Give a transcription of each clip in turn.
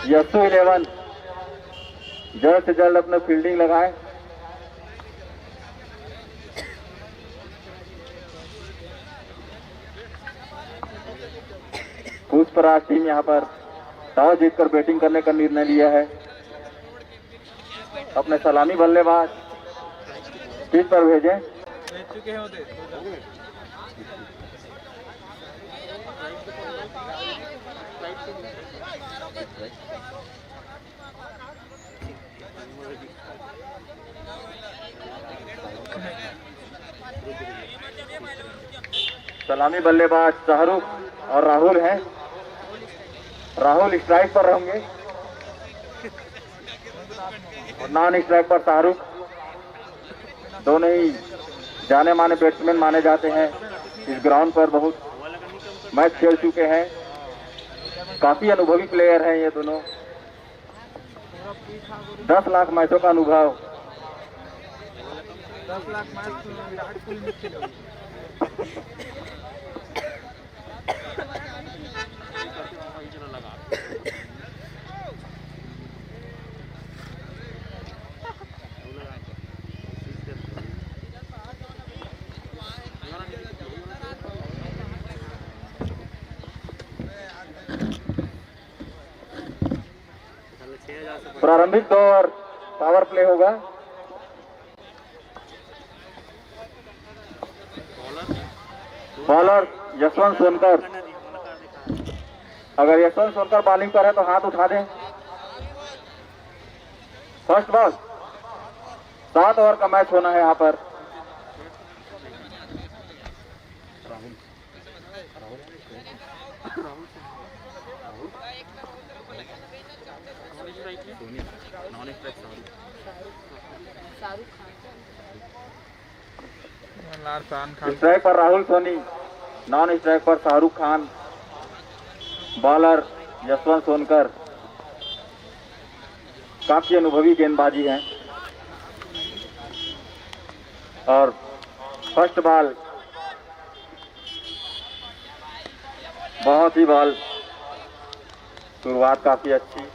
यसु 11 जल्द से जल्द अपना फील्डिंग लगाएं। पुष्पराज टीम यहाँ पर टॉस जीतकर बैटिंग करने का निर्णय लिया है। अपने सलामी बल्लेबाज पिच पर भेजें। सलामी बल्लेबाज शाहरुख और राहुल हैं। राहुल स्ट्राइक पर रहेंगे और नॉन स्ट्राइक पर शाहरुख। दोनों ही जाने माने बैट्समैन माने जाते हैं। इस ग्राउंड पर बहुत मैच खेल चुके हैं। काफी अनुभवी प्लेयर हैं ये दोनों। 10 लाख मैचों का अनुभव। 10 लाख मैच प्रारंभिक दौर पावर प्ले होगा। बॉलर यशवंत सोनकर। अगर यशवंत सोनकर बॉलिंग पर है तो हाथ उठा दें। First ball. 7 ओवर का मैच होना है यहाँ पर। स्ट्राइक पर राहुल सोनी, नॉन स्ट्राइक पर शाहरुख खान, बॉलर यशवंत सोनकर। काफी अनुभवी गेंदबाजी है। और फर्स्ट बॉल बहुत ही बॉल। शुरुआत काफी अच्छी।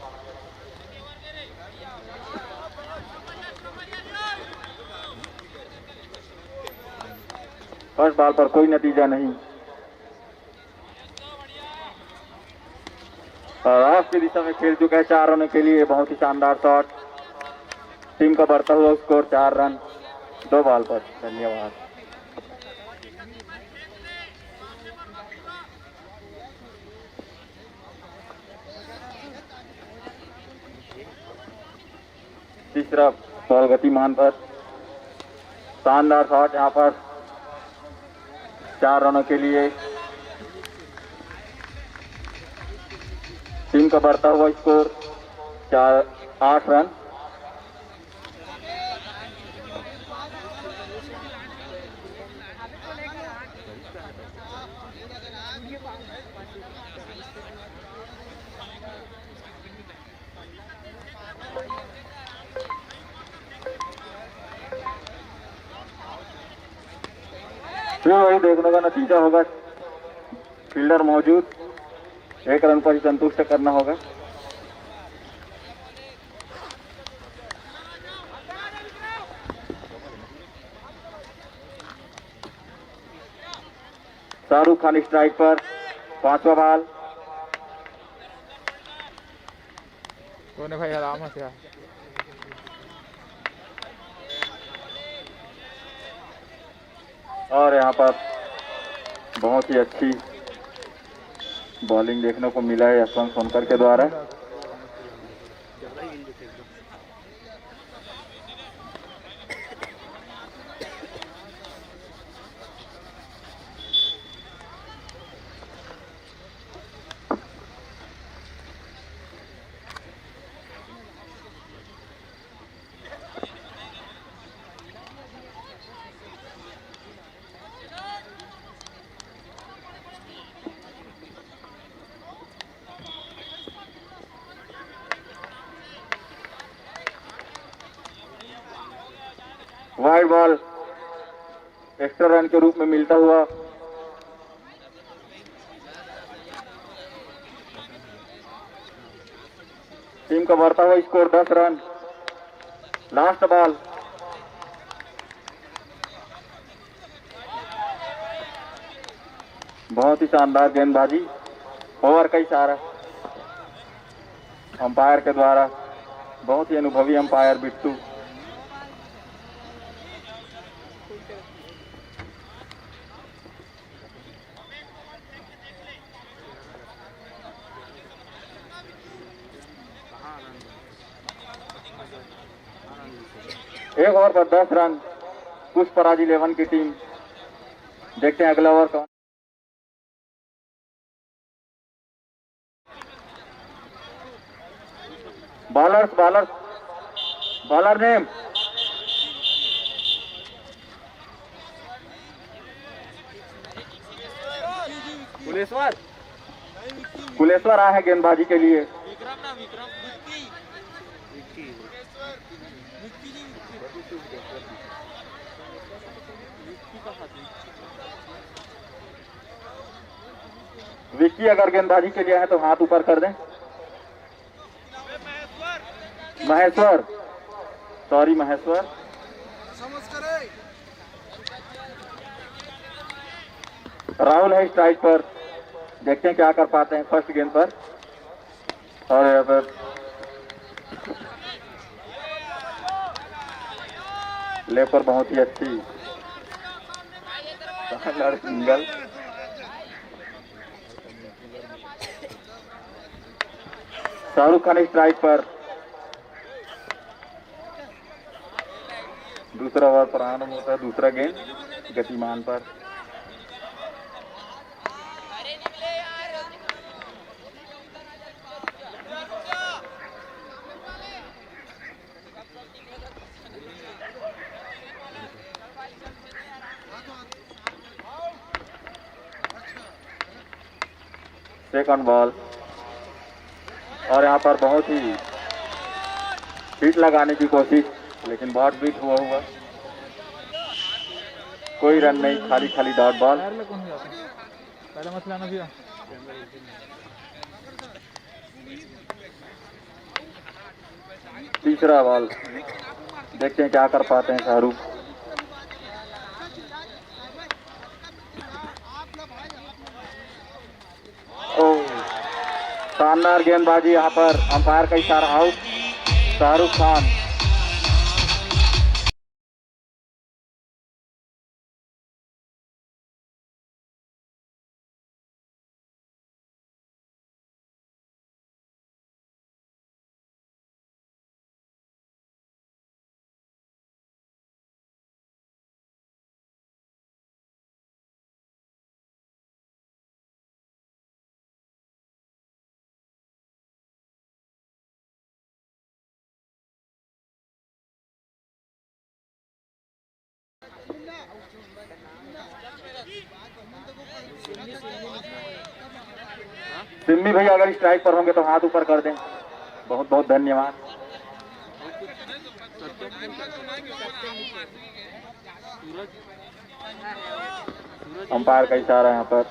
फर्स्ट बॉल पर कोई नतीजा नहीं। और ऑफ की दिशा में खेल चुका है 4 रनों के लिए। बहुत ही शानदार शॉट। टीम का बढ़ता हुआ स्कोर 4 रन 2 बॉल पर। धन्यवाद। तीसरा बॉल गतिमान पर। शानदार शॉट यहाँ पर 4 रनों के लिए। टीम का बढ़ता हुआ स्कोर 8 रन। फिर वही देखने का नतीजा होगा। फील्डर मौजूद, 1 रन पर ही संतुष्ट करना होगा। शाहरुख खान स्ट्राइक पर। 5वां बॉल। कौन भाई आराम से। और यहाँ पर बहुत ही अच्छी बॉलिंग देखने को मिला है यशवंत सोनकर के द्वारा। वाइड बॉल एक्स्ट्रा रन के रूप में मिलता हुआ टीम का बढ़ता हुआ स्कोर 10 रन। Last ball. बहुत ही शानदार गेंदबाजी। ओवर का इशारा अंपायर के द्वारा। बहुत ही अनुभवी अंपायर बिट्टू। एक ओवर पर 10 रन। पुष्पराज 11 की टीम। देखते हैं अगला ओवर कौन। बॉलर नेम कुलेश्वर आया है गेंदबाजी के लिए। विक्की अगर गेंदबाजी के लिए है तो हाथ ऊपर कर दें। महेश्वर, सॉरी महेश्वर। राहुल है स्ट्राइक पर। देखते हैं क्या कर पाते हैं फर्स्ट गेंद पर। और यहाँ पर लेपर बहुत ही अच्छी सिंगल। शाहरुख खान स्ट्राइक पर। दूसरा ओवर प्रारंभ होता है। दूसरा गेंद गतिमान पर। Second ball. और यहाँ पर बहुत ही हिट लगाने की कोशिश, लेकिन बहुत बीट हुआ। कोई रन नहीं, खाली खाली डॉट बॉल। पहला मसला ना भैया। तीसरा बॉल। देखते हैं क्या कर पाते हैं शाहरुख। शानदार गेंदबाजी। यहाँ पर अंपायर का इशारा आउट। शाहरुख खान। सिम्मी भैया अगर स्ट्राइक पर होंगे तो हाथ ऊपर कर दें। बहुत बहुत धन्यवाद। अंपायर का इशारा यहाँ पर।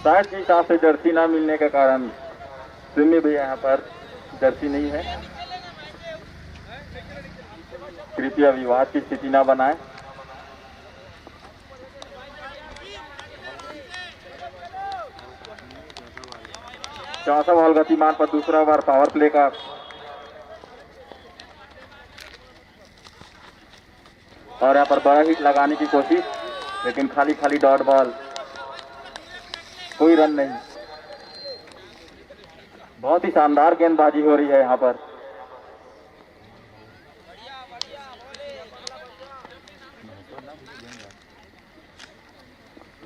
शायद के हिसाब से जर्सी ना मिलने के कारण सिम्मी भैया यहाँ पर जर्सी नहीं है। कृपया विवाद की स्थिति ना बनाए। चौथा बॉल गतिमान पर। दूसरा ओवर पावर प्ले का। और यहाँ पर बड़ा हिट लगाने की कोशिश, लेकिन खाली खाली डॉट बॉल। कोई रन नहीं। बहुत ही शानदार गेंदबाजी हो रही है यहाँ पर।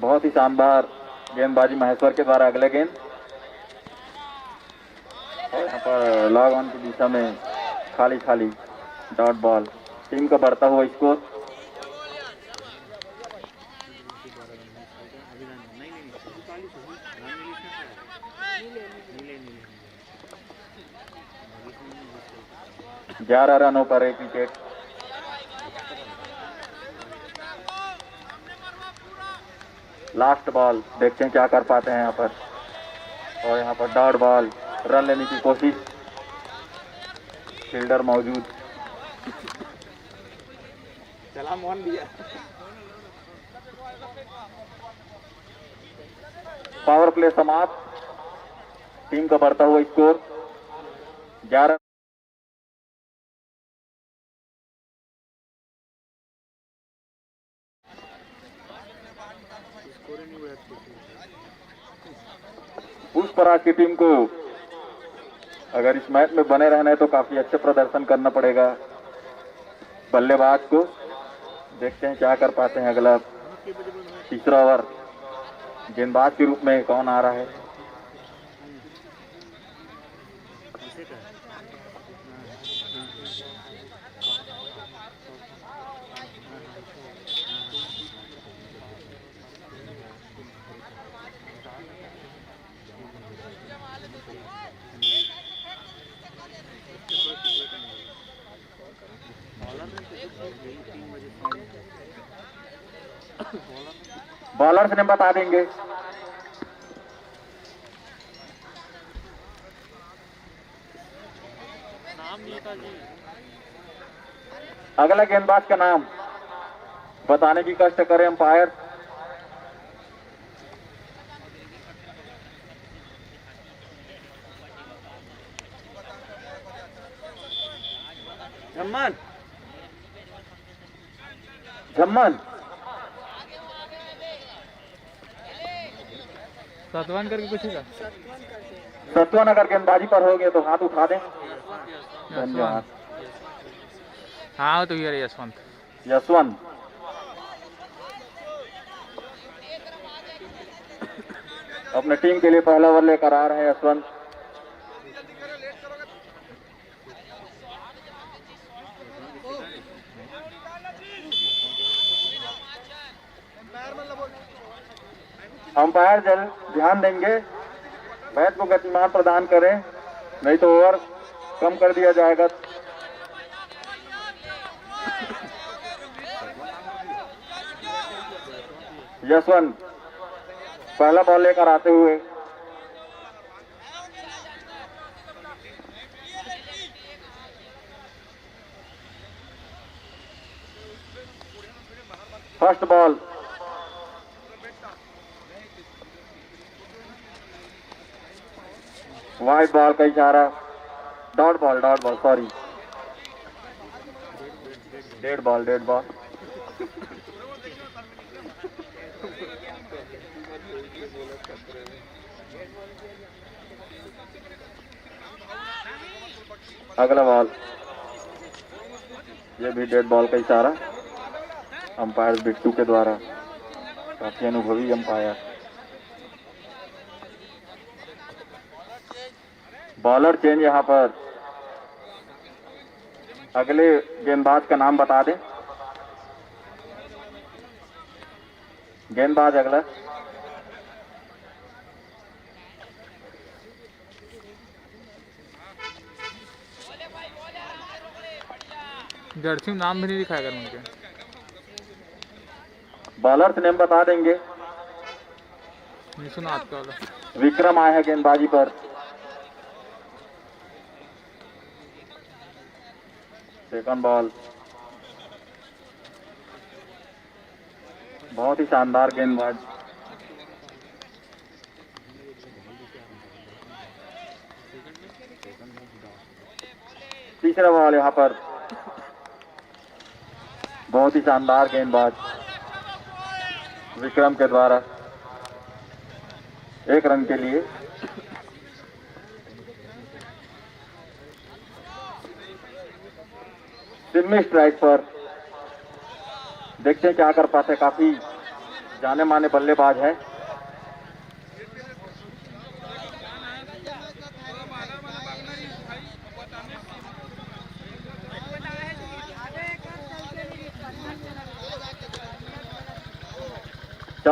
बहुत ही शानदार गेंदबाजी महेश्वर के द्वारा। अगले गेंद और यहाँ पर लॉग ऑन की दिशा में खाली खाली डॉट बॉल। टीम का बढ़ता हुआ स्कोर। ग्यारह रनों पर 1 विकेट। लास्ट बॉल, देखते हैं क्या कर पाते हैं यहाँ पर। और यहाँ पर डॉट बॉल, रन लेने की कोशिश, फील्डर मौजूद। चला मोहन दिया। पावर प्ले समाप्त। टीम का बढ़ता हुआ स्कोर 11। उस पराग की टीम को अगर इस मैच में बने रहना है तो काफी अच्छे प्रदर्शन करना पड़ेगा बल्लेबाज को। देखते हैं क्या कर पाते हैं। अगला तीसरा ओवर गेंदबाज के रूप में कौन आ रहा है। बॉलर्स ने बता देंगे। अगला गेंदबाज का नाम बताने की कष्ट करें अंपायर। झम्मन झम्मन सतवन करके कुछ है। सतवन अगर गेंदबाजी पर हो गए तो हाथ उठा दें। धन्यवाद। हाँ तो ये यशवंत। यशवंत अपने टीम के लिए पहला ओवर लेकर आ रहे हैं। यशवंत अंपायर जल्द ध्यान देंगे, मैच को गतिमान प्रदान करें, नहीं तो ओवर कम कर दिया जाएगा। यशवंत पहला बॉल लेकर आते हुए फर्स्ट बॉल, वाइड बॉल का इशारा। Dot ball sorry, dead ball. अगला बॉल, ये भी डेड बॉल का इशारा अंपायर बिट्टू के द्वारा। काफी अनुभवी अंपायर। बॉलर चेंज यहाँ पर। अगले गेंदबाज का नाम बता दें। गेंदबाज अगला जर्सी में नाम भी नहीं दिखाया कर उनके। बॉलर से नेम बता देंगे। नहीं सुना आपका वाला। विक्रम आए हैं गेंदबाजी पर। सेकंड बॉल, बहुत ही शानदार गेंदबाज। तीसरा बॉल यहाँ पर, बहुत ही शानदार गेंदबाज विक्रम के द्वारा 1 रन के लिए। सिम्मी स्ट्राइक पर। देखते हैं क्या कर पाते। काफी जाने माने बल्लेबाज है।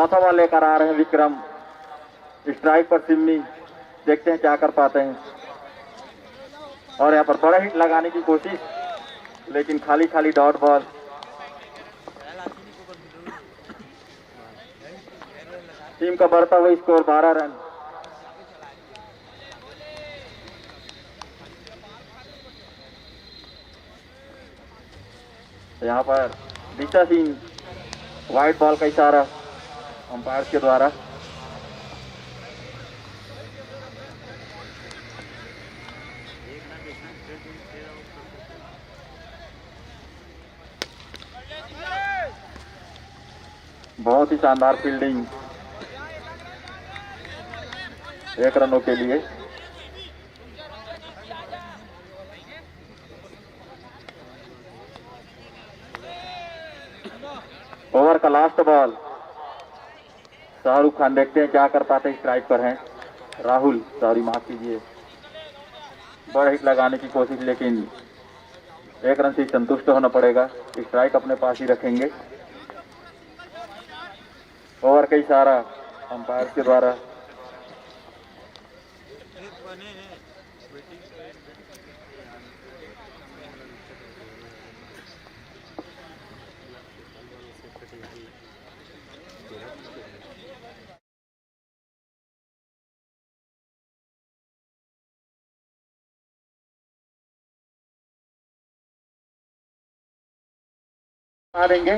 चौथा बॉल लेकर आ रहे हैं विक्रम। स्ट्राइक पर सिम्मी, देखते हैं क्या कर पाते हैं। और यहाँ पर बड़ा हिट लगाने की कोशिश, लेकिन खाली खाली डॉट बॉल। टीम का बढ़ता हुआ स्कोर 12 रन। यहाँ पर दिशा सिंह, व्हाइट बॉल का इशारा अंपायर के द्वारा। बहुत ही शानदार फील्डिंग 1 रनों के लिए। ओवर का लास्ट बॉल। शाहरुख खान, देखते हैं क्या कर पाते हैं। स्ट्राइक पर हैं राहुल, सॉरी माफ कीजिए। बड़ा हिट लगाने की कोशिश, लेकिन 1 रन से संतुष्ट होना पड़ेगा। स्ट्राइक अपने पास ही रखेंगे। ओवर का इशारा अंपायर के द्वारा। आ देंगे।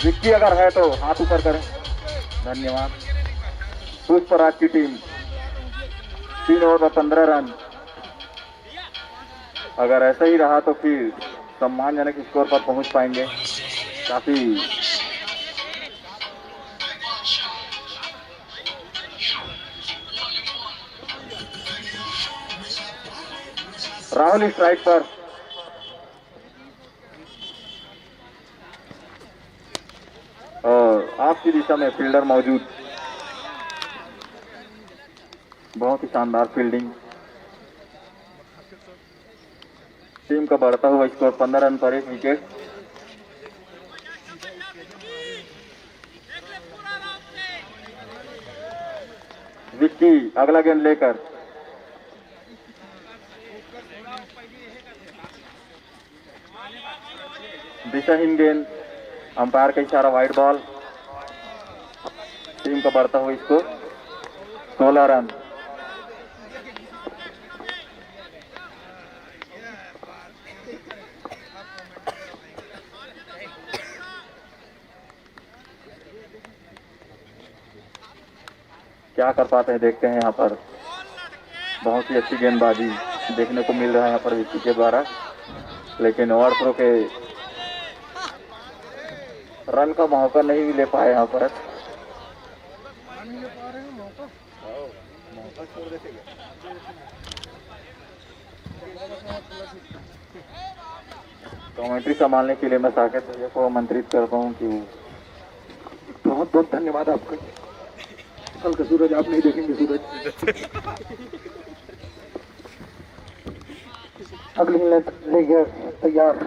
विक्की अगर है तो हाथ ऊपर करें, धन्यवाद। पुष्पराज की टीम 3 ओवर में 15 रन। अगर ऐसा ही रहा तो फिर सम्मानजनक स्कोर पर पहुंच पाएंगे। काफी राहुल स्ट्राइक पर। और आपकी दिशा में फील्डर मौजूद। बहुत ही शानदार फील्डिंग। टीम का बढ़ता हुआ स्कोर 15 रन पर 1 विकेट। विक्की अगला गेंद लेकर। दिशाहीन गेंद, अंपायर का इशारा वाइड बॉल। टीम का बढ़ता हुआ स्कोर 16 रन। क्या कर पाते हैं, देखते हैं। यहाँ पर बहुत ही अच्छी गेंदबाजी देखने को मिल रहा है यहाँ पर विक्की के द्वारा, लेकिन ओवर थ्रो के रन का मौका नहीं भी ले पाए यहाँ पर। कमेंट्री संभालने के लिए मैं साकेत भैया को आमंत्रित करता हूँ कि बहुत बहुत धन्यवाद आपका। कल का सूरज आप नहीं देखेंगे। सूरज अगली लेकर तैयार।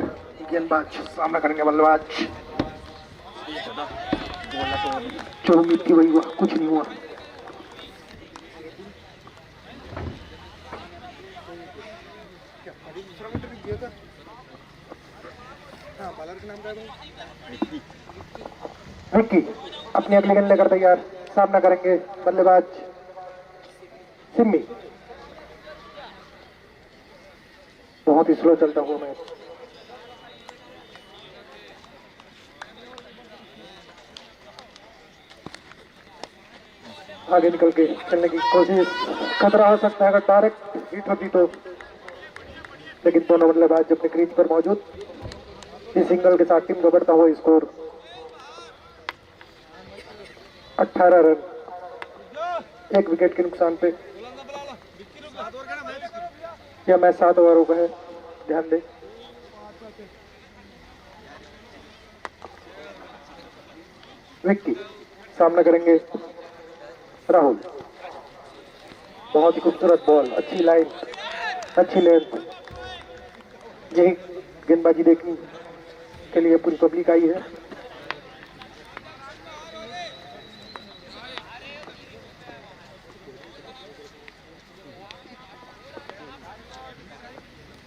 गेंदबाज सामना करेंगे बल्लेबाज। जो उम्मीद की वही हुआ, कुछ नहीं हुआ। विक्की अपनी अगली गेंद लेकर तैयार। सामना करेंगे बल्लेबाज सिम्मी। बहुत ही स्लो चलता हुआ मैच। आगे निकल के खेलने की कोशिश, खतरा हो सकता है अगर डायरेक्ट हिट होती तो, लेकिन दोनों बल्लेबाज अपने क्रीज पर मौजूद। इस सिंगल के साथ टीम का बढ़ता हुआ स्कोर 18 रन, 1 विकेट के नुकसान पे। यह मैच 7 ओवरों का है, ध्यान दें। विक्की सामना करेंगे राहुल। बहुत ही खूबसूरत बॉल, अच्छी लाइन, अच्छी लेंथ, यही गेंदबाजी देखनी। के लिए पूरी पब्लिक आई है।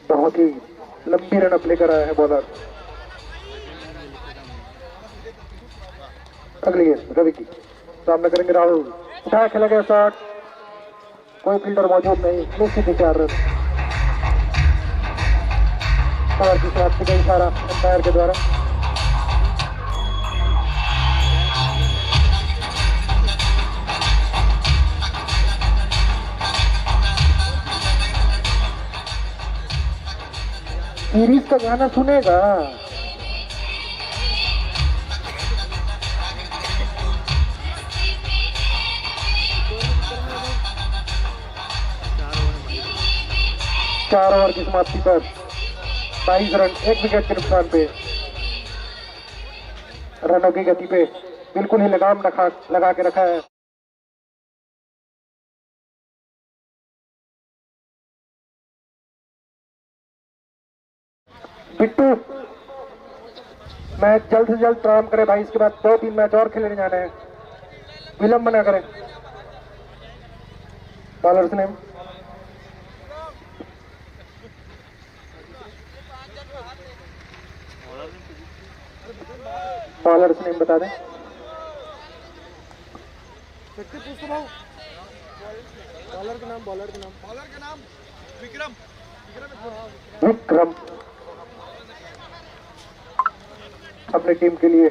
बहुत ही लंबी रन अप लेकर आया है बॉलर। अगली गेंद रवि की, सामना करेंगे राहुल, उठाया खेला गया शॉट, कोई फील्डर मौजूद नहीं, निश्चित ही 4 रन। ओवर की समाप्ति का इशारा अंपायर के द्वारा। सीरीज का गाना सुनेगा। चार ओवर की समाप्ति पर 22 रन, 1 विकेट के नुकसान पे, रनों की गति पे बिल्कुल ही लगाम लगा के रखा है। बिट्टू मैच जल्द से जल्द प्रारंभ करें भाई, इसके बाद 2-3 मैच और खेलने जाने हैं, विलंब न करें। बॉलर्स ने बता दें। बॉलर के नाम विक्रम अपनी टीम के लिए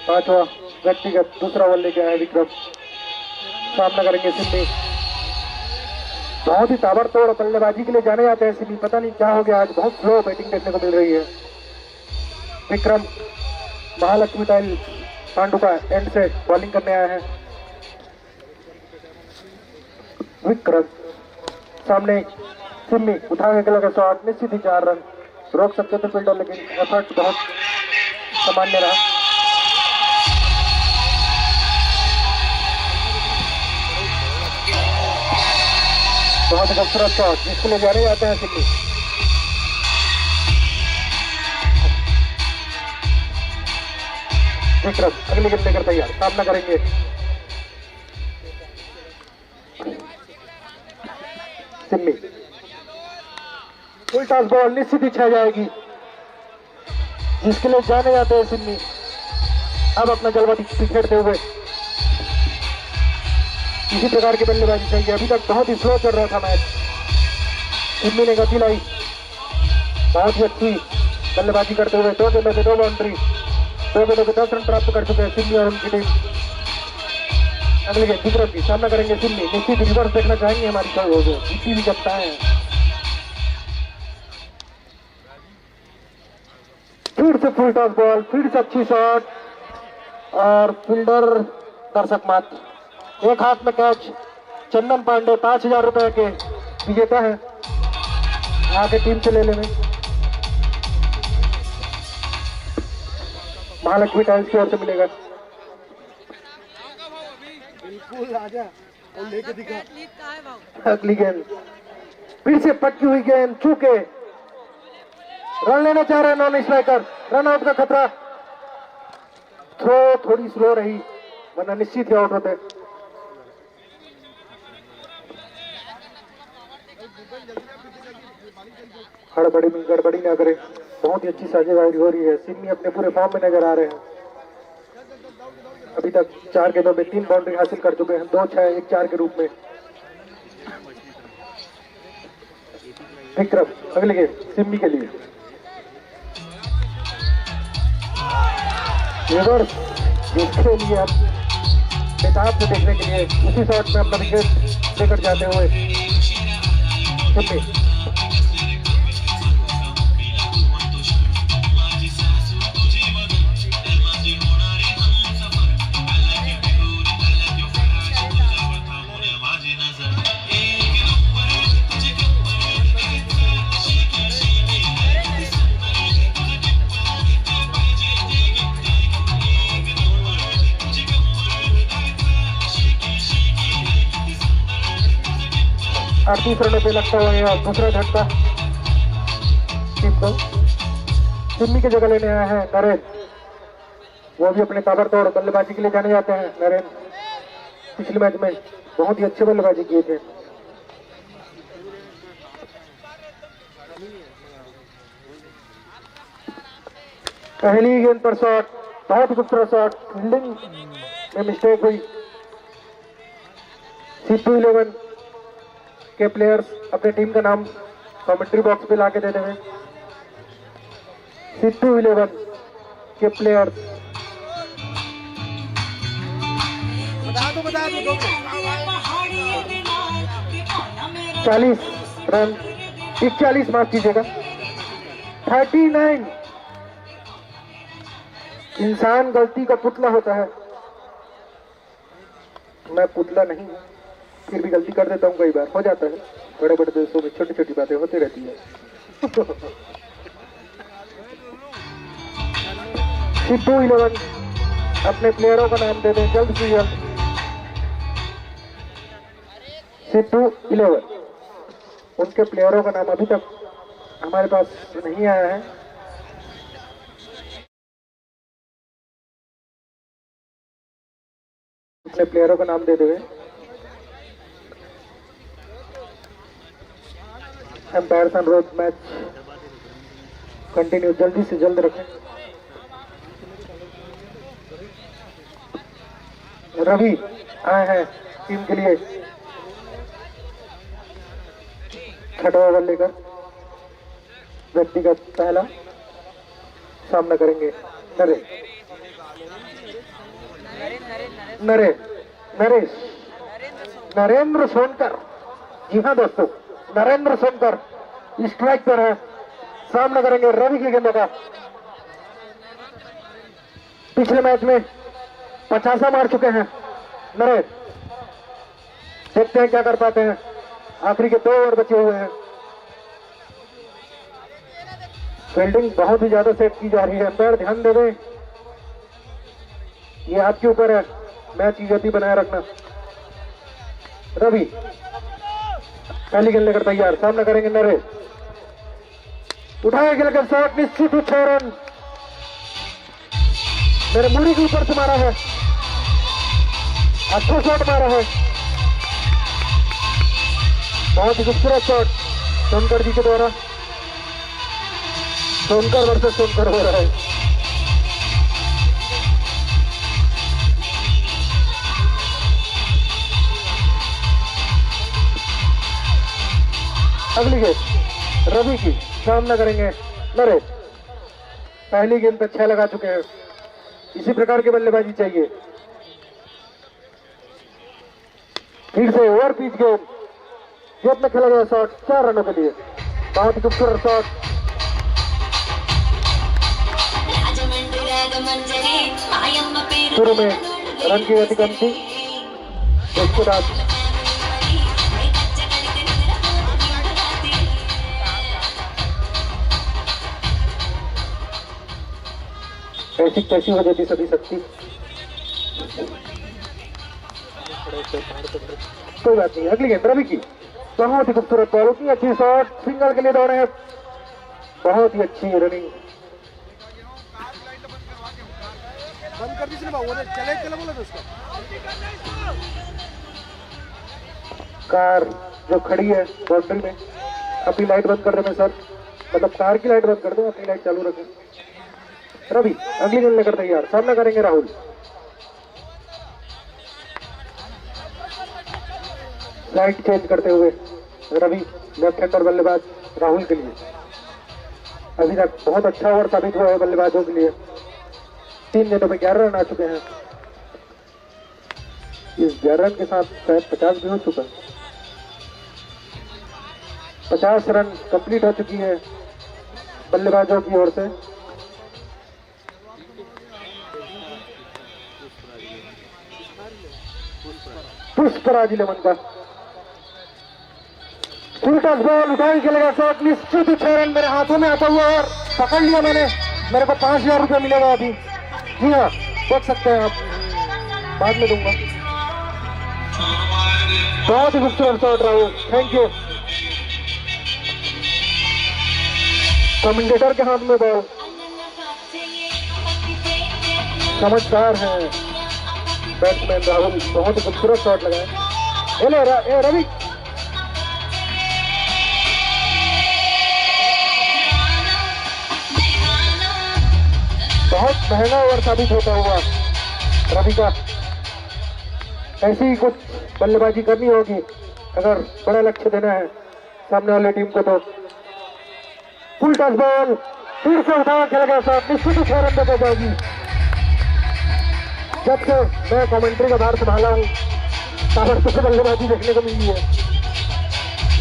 5वां व्यक्तिगत दूसरा ओवर लेके आया विक्रम। सामना करेंगे सिम्मी। बहुत ही ताबड़तोड़ बल्लेबाजी के लिए जाने जाते हैं सिम्मी, पता नहीं क्या हो गया आज, बहुत स्लो बैटिंग देखने को मिल रही है। विक्रम महालक्ष्मी टाइल पांडु का एंड से बॉलिंग करने आया है। विक्रम सामने सिम्मी, उठा के लगा शॉट, निश्चित ही 4 रन। रोक सकते थे फील्डर, लेकिन एफर्ट बहुत सामान्य रहा। बहुत खूबसूरत शॉट जिसके लिए जाने जाते हैं सिम्मी। विक्रम अगली गेंद लेकर तैयार, सामना करेंगे सिम्मी। फुल टॉस बॉल निश्चित ही छा जाएगी, जिसके लिए जाने जाते हैं सिम्मी। अब अपना जलवा बिखेरते हुए इसी प्रकार की बल्लेबाजी चाहिए। अभी तक बहुत ही स्लो चल रहा था मैच, सिम्मी ने गति लाई, बहुत ही अच्छी बल्लेबाजी करते हुए 2 गेंदों में 2 बाउंड्री, 2 गेंदों में 10 रन प्राप्त कर चुके हैं सिम्मी और उनकी टीम। अगले गेंद विक्रम की, सामना करेंगे सिम्मी। निश्चित रिवर्स देखना चाहेंगे हमारी कल हो गए, जीती भी सकता है। फिर से फुल टॉस बॉल, फिर से अच्छी शॉट और फील्डर दर्शक मात। एक हाथ में कैच, चंदन पांडे 5000 रुपए के विजेता है, आगे टीम से ले लेने। महालक्ष्मी टाइल्स की ओर से मिलेगा। बिल्कुल आजा और लेके दिखा। अगली गेंद फिर से पटकी हुई गेंद, चूके रन लेना चाह रहे हैं नॉन स्ट्राइकर, रन आउट का खतरा। थ्रो थोड़ी स्लो रही, वरना निश्चित ही आउट होते। हड़बड़ी में गड़बड़ी ना करें, बहुत ही अच्छी साझेदारी हो रही है। सिम्मी अपने पूरे फॉर्म में नजर आ रहे हैं। अभी तक 4 गेंदों में 3 बाउंड्री हासिल कर चुके हैं, 2-6 1-4 के रूप में। विक्रम अगले गेंद सिम्मी के लिए, रिवर्स जिसके लिए हम बेताब से देखने के लिए उसी शॉट में अपना विकेट लेकर जाते हुए सिम्मी। और 30 रनों पे लगता हुआ है दूसरा झटका टीम को। सिम्मी की जगह लेने आया है नरेन, वो भी अपने ताबड़तोड़ बल्लेबाजी के लिए जाने जाते हैं। नरेन पिछले मैच में बहुत ही अच्छे बल्लेबाजी किए थे। पहली गेंद पर शॉट, बहुत खूबसूरत शॉट, फील्डिंग में मिस्टेक हुई। C2 11 के प्लेयर्स अपने टीम का नाम कमेंट्री बॉक्स पे लाके दे देंगे। C2 11 के प्लेयर्स बता दो 40 रन, 41 माफ कीजिएगा, 39। इंसान गलती का पुतला होता है, मैं पुतला नहीं हूं, फिर भी गलती कर देता हूं, कई बार हो जाता है। बड़े बड़े देशों में छोटी छोटी बातें होती रहती है। C2 11 अपने प्लेयरों का नाम दे दें जल्द से जल्द। C2 11 उनके प्लेयरों का नाम अभी तक हमारे पास नहीं आया है। अपने प्लेयरों का नाम दे देंगे। एम्पायर अनुरोध मैच कंटिन्यू जल्दी से जल्द रखें। रवि आए हैं टीम के लिए, छठा ओवर लेकर व्यक्तिगत पहला सामना करेंगे नरेंद्र सोनकर। जी हाँ दोस्तों, नरेंद्र सोनकर स्ट्राइक पर है, सामना करेंगे रवि की गेंद का। पिछले मैच में 50 मार चुके हैं नरेंद्र, देखते हैं क्या कर पाते हैं। आखिरी के 2 ओवर बचे हुए हैं। फील्डिंग बहुत ही ज्यादा सेट की जा रही है, अंपायर ध्यान दे दें, ये आपके ऊपर है, मैच की गति बनाए रखना। रवि पहली गेंद लेकर तैयार, सामना करेंगे नरेश। उठाया गेंद का शॉट, निश्चित ही 6 रन मेरे मुड़ी के ऊपर से मारा है, अच्छा शॉट मारा है, बहुत ही खूबसूरत शॉट सोनकर जी के द्वारा। सोनकर वर्सेस सोनकर हो रहा है। अगली गेंद रवि की, सामना करेंगे नरेश। पहली गेंद पे 6 लगा चुके हैं, इसी प्रकार की बल्लेबाजी चाहिए। फिर से ओवर पिच गेंद, जेब में खेला गया शॉट 4 रनों के लिए, बहुत ही खूबसूरत शॉट। शुरू में रन की गति कम थी, उसके बाद ऐसी कैसी हो जाती सभी शक्ति, कोई बात नहीं। अगली गेंद रवि की, बहुत ही खूबसूरत बॉल, उतनी अच्छी शॉट, सिंगल के लिए दौड़े हैं, बहुत ही अच्छी रनिंग। बंद कर दीजिए बाबू, चले चले बोला तो उसका। कार जो खड़ी है बाउंड्री में, अपनी लाइट बंद कर देना सर, मतलब कार की लाइट बंद कर दो, अपनी लाइट चालू रखें। रवि अगली गेंद लेकर तैयार, सामना करेंगे राहुल। लाइट चेंज करते हुए रवि लेफ्ट हैंडर बल्लेबाज राहुल के लिए। अभी तक बहुत अच्छा ओवर साबित हुआ है बल्लेबाजों के लिए, 3 गेंदों में 11 रन आ चुके हैं। इस 11 रन के साथ शायद 50 भी हो चुका है। 50 रन कंप्लीट हो चुकी है बल्लेबाजों की ओर से। पुष्पराज इलेवन का फुल टॉस बॉल, उठाई चलेगा शॉट, निश्चित ही 6 रन मेरे हाथों में आता हुआ और पकड़ लिया मैंने, मेरे को 5000 रुपये मिलेगा अभी। जी हाँ, देख सकते हैं आप, बाद में दूंगा। बहुत ही खूबसूरत shot Rahul, thank you. Commentator के हाथ में बॉल, समझदार है बैट्समैन राहुल, बहुत ही खूबसूरत शॉट लगाए। ए रवि, बहुत महंगा ओवर साबित होता हुआ रवि का। ऐसी ही कुछ बल्लेबाजी करनी होगी अगर बड़ा लक्ष्य देना है सामने वाली टीम को। तो फुल टच बॉल फिर से उठाया खेला गया शॉट, निश्चित ही 6 रन पे जाएगी। जब से मैं कमेंट्री का भार संभाला हूँ ताबड़तोड़ बल्लेबाजी देखने को मिली है।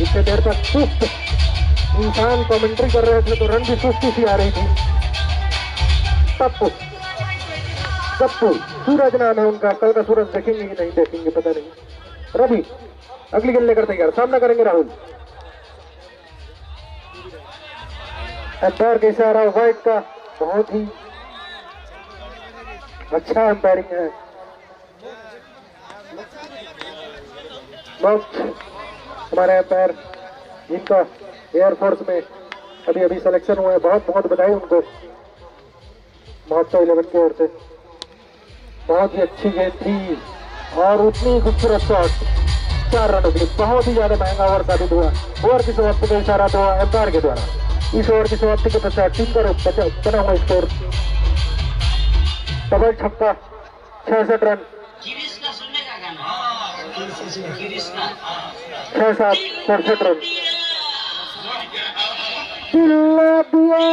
इससे देर तक सुस्त इंसान कमेंट्री कर रहे थे तो रन भी सुस्ती सी आ रही थी। पप्पू सूरज नाम है उनका, कल का सूरज देखेंगे कि नहीं देखेंगे पता नहीं। रवि अगली गेंद लेकर तैयार, सामना करेंगे राहुल। अंपायर का इशारा वाइड का, बहुत ही अच्छा अंपायरिंग है। हमारे अंपायर जिनका एयरफोर्स में अभी अभी सिलेक्शन हुआ है, बहुत बहुत बधाई उनको महोत्सव 11 की ओर से। बहुत ही अच्छी गेंद थी और उतनी ही खूबसूरत शॉट, 4 रनों के लिए बहुत ही ज्यादा महंगा ओवर साबित हुआ। ओवर की समाप्ति का इशारा तो एम्पायर के द्वारा। इस ओवर की समाप्ति के पश्चात टीम का बना हुआ स्कोर डबल छक्का 66 रन 6-7 67 रन दिला दिया।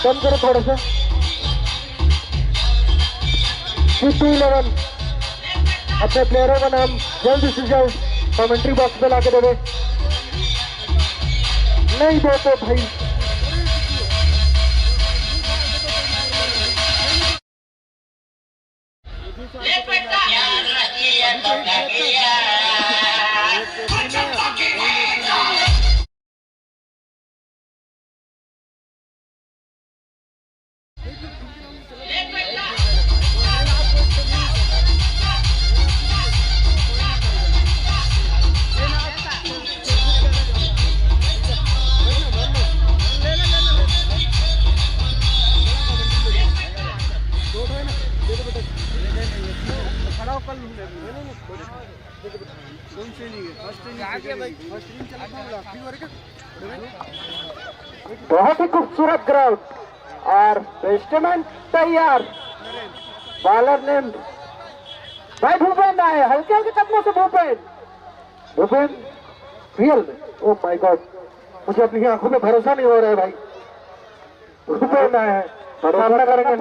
कम करो थोड़ा सा। 11 अपने प्लेयरों का नाम जल्दी से जल्द कमेंट्री बॉक्स में लाके दे। नहीं दे तो भाई बहुत ही खूबसूरत ग्राउंड और बैट्समैन तैयार। बॉलर ने भाई भूपेन आए, हल्के हल्के कदमों से भूपेन रियल में। ओह माय गॉड, मुझे अपनी आंखों में भरोसा नहीं हो रहा है भाई। भूपेन आए हैं, सामना करेंगे।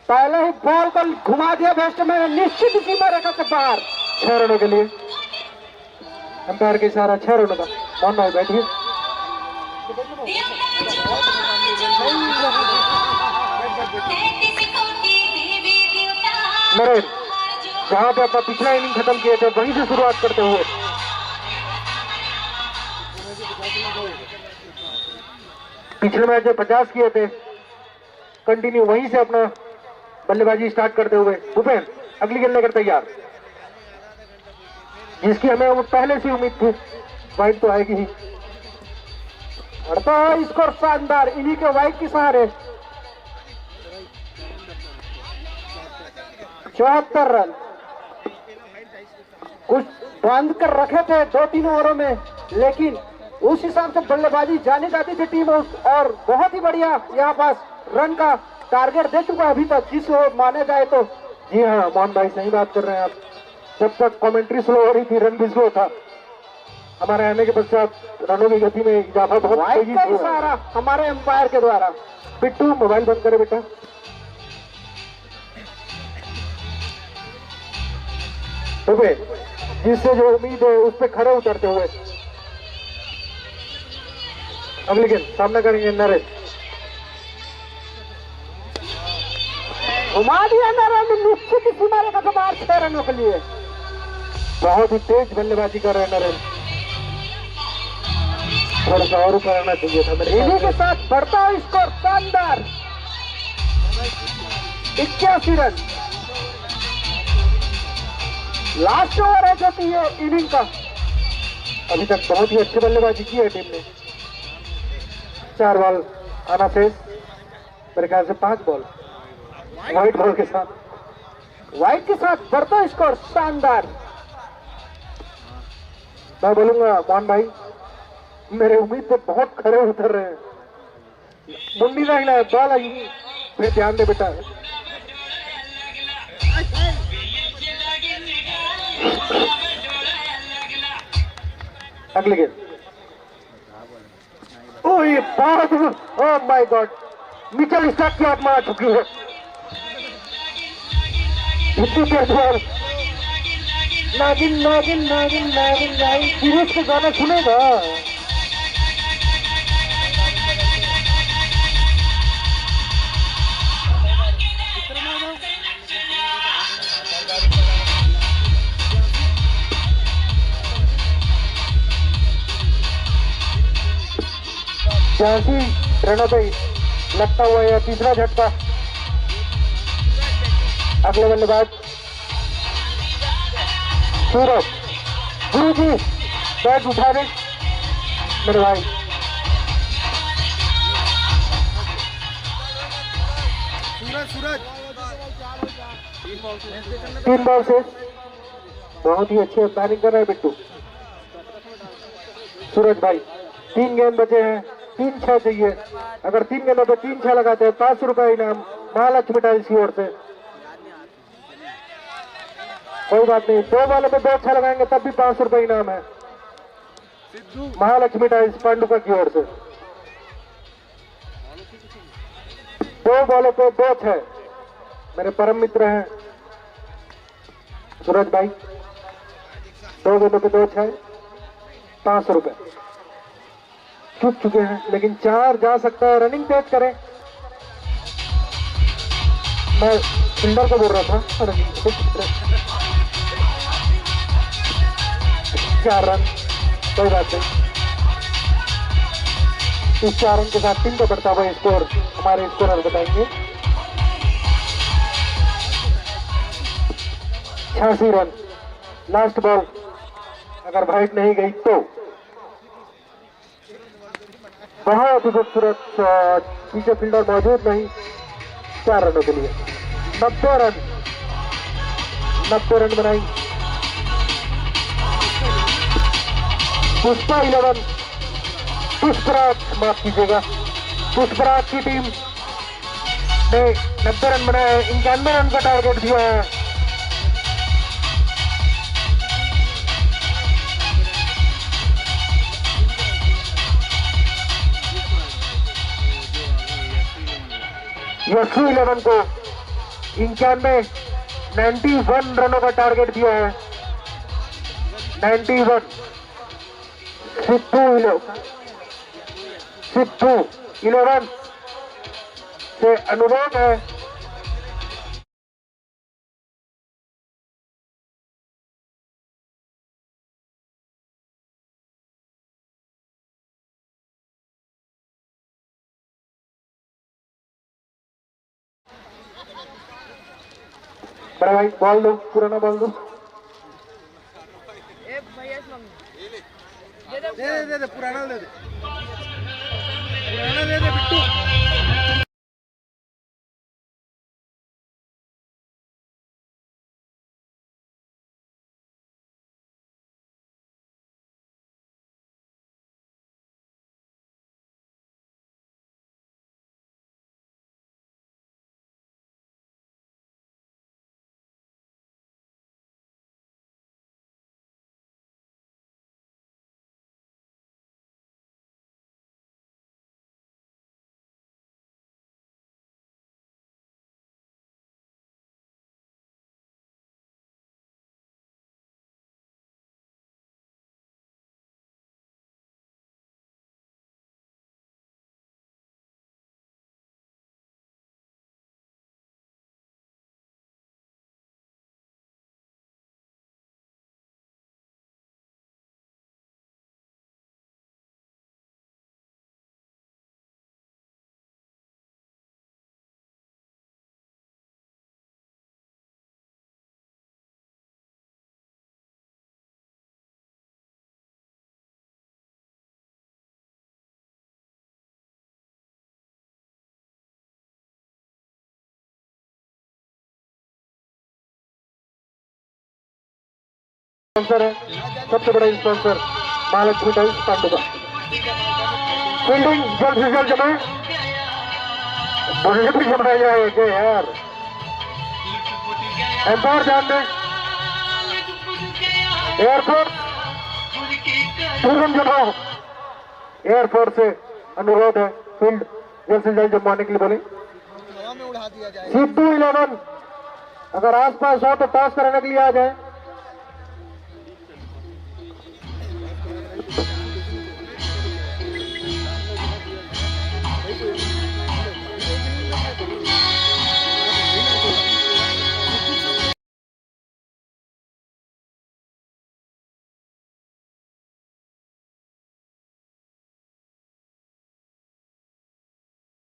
पहले ही बॉल को घुमा दिया बैट्समैन, निश्चित ही सीमा रेखा से बाहर। 6 रनों के लिए अंपायर के इशारा 6 रनों का। मोहन भाई बैठिए। नरेन जहां पे अपना पिछला इनिंग खत्म किए थे वहीं से शुरुआत करते हुए पिछले मैच में 50 किए थे, कंटिन्यू वहीं से अपना बल्लेबाजी स्टार्ट करते हुए भूपेन अगली गेंद लेकर तैयार, जिसकी हमें वो पहले से उम्मीद थी वाइड तो आएगी ही। स्कोर शानदार इन्हीं के वाइड के सहारे 74 रन। कुछ बांध कर रखे थे 2-3 ओवरों में, लेकिन उस हिसाब से बल्लेबाजी जानी जाती थी टीम और बहुत ही बढ़िया यहाँ पास रन का टारगेट दे चुका है अभी तक, जिस माने जाए तो। जी हाँ मोहन भाई सही बात कर रहे हैं आप। जब तक कमेंट्री स्लो हो रही थी रन भी स्लो था। हमारे आने के पश्चात रनों की गति में इजाफा बहुत तेजी से हुआ हमारे एम्पायर के द्वारा। बिट्टू मोबाइल बंद करे बेटा। तो जिससे जो उम्मीद है उस पर खड़े उतरते हुए अगली गेंद सामना करेंगे नरेश। घुमा दिया नरेश, निश्चित सीमा रेखा से बाहर 6 रनों के लिए। बहुत ही तेज बल्लेबाजी कर रहे हैं नरेश। थोड़ा सा और ऊपर आना चाहिए था मेरे। इन्हीं के साथ बढ़ता है स्कोर शानदार 81 रन। लास्ट ओवर है जो कि ये इनिंग का। अभी तक बहुत ही अच्छी बल्लेबाजी की है टीम ने। 4 बॉल आना शेष, मेरे ख्याल से 5 बॉल व्हाइट बॉल के साथ, व्हाइट के साथ बढ़ता स्कोर शानदार। मैं बोलूंगा मोहन भाई, मेरे उम्मीद पे बहुत खरे उतर रहे हैं। मुंडी नहीं ना बॉल आई, फिर ध्यान दे बेटा। अगले गेम। ओह ये बहुत, oh my God, Mitchell Starc की आत्मा आ चुकी है। नागिन नागिन नागिन नागिन नागिन सीरीज के गाना सुनेगा। झांसी रनों पे लगता हुआ यह तीसरा झटका। अगले बल्लेबाज सूरज। गुरु जी बैट उठा दे मेरे भाई। सूरज 3 बॉल से बहुत ही अच्छे बैटिंग कर रहे हैं बिट्टू। सूरज भाई 3 गेंद बचे हैं, 3-6 चाहिए। अगर 3 गेंदों पे 3-6 लगाते हैं 500 रुपए इनाम महालक्ष्मी टाइल्स की ओर से। कोई बात नहीं, 2 बॉलों पे 2 6 लगाएंगे तब भी 500 रुपए इनाम है महालक्ष्मी टाइल्स पांडुका की ओर से। 2 बॉलों पे 2 6 मेरे परम मित्र हैं सूरज भाई। 2 गेंदों पे 2 6 500 रुपए चुक चुके हैं, लेकिन 4 जा सकता है। रनिंग तेज करें। मैं फील्डर को बोल रहा था रनिंग 4 रन, कोई बात नहीं। इस 4 रन के साथ 3 का बढ़ता हुआ स्कोर हमारे स्कोरर बताएंगे। 86 रन। लास्ट बॉल अगर वाइट नहीं गई तो बहुत ही खूबसूरत शॉट, पीछे फील्डर मौजूद नहीं। 4 रनों के लिए 90 रन, 90 रन बनाई। पुष्पा 11, पुष्पराज माफ कीजिएगा, पुष्पराज की टीम ने 90 रन बनाए, 91 रन का टारगेट दिया है। यशु 11 को 91 रनों का टारगेट दिया है। 91। सिद्धू 11 से अनुरोध है बड़ा भाई, बॉल दो, पुराना बॉल दो। दे पुराना दे बिट्टू। स्पॉन्सर है, सबसे बड़ा sponsor Mahalakshmi tiles Panduka. Fielding जल्द से जल्द जमाए, बल्ले भी जमाया जाएगा यार। एम्पायर ध्यान दें, एयरपोर्ट तुरंत जमाओ। एयरपोर्ट से अनुरोध है फील्ड जल्द से जल्द जमवाने के लिए बोले। सिद्धू 11 अगर आसपास हो तो टॉस कराने के लिए आ जाए।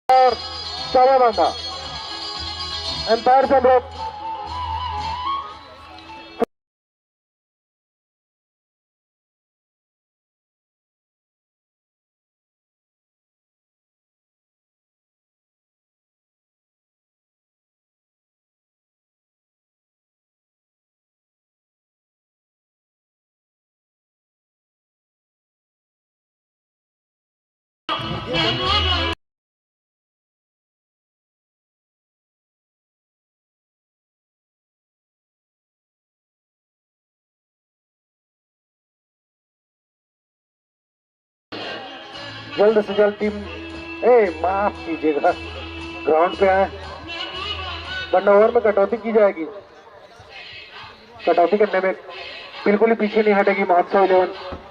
और चावा बांधा एम्पायर से अनुरोध। जल्द से जल्द टीम माफ कीजिएगा ग्राउंड पे आए, वरना ओवर में कटौती की जाएगी। कटौती करने में बिल्कुल ही पीछे नहीं हटेगी महोत्सव 11।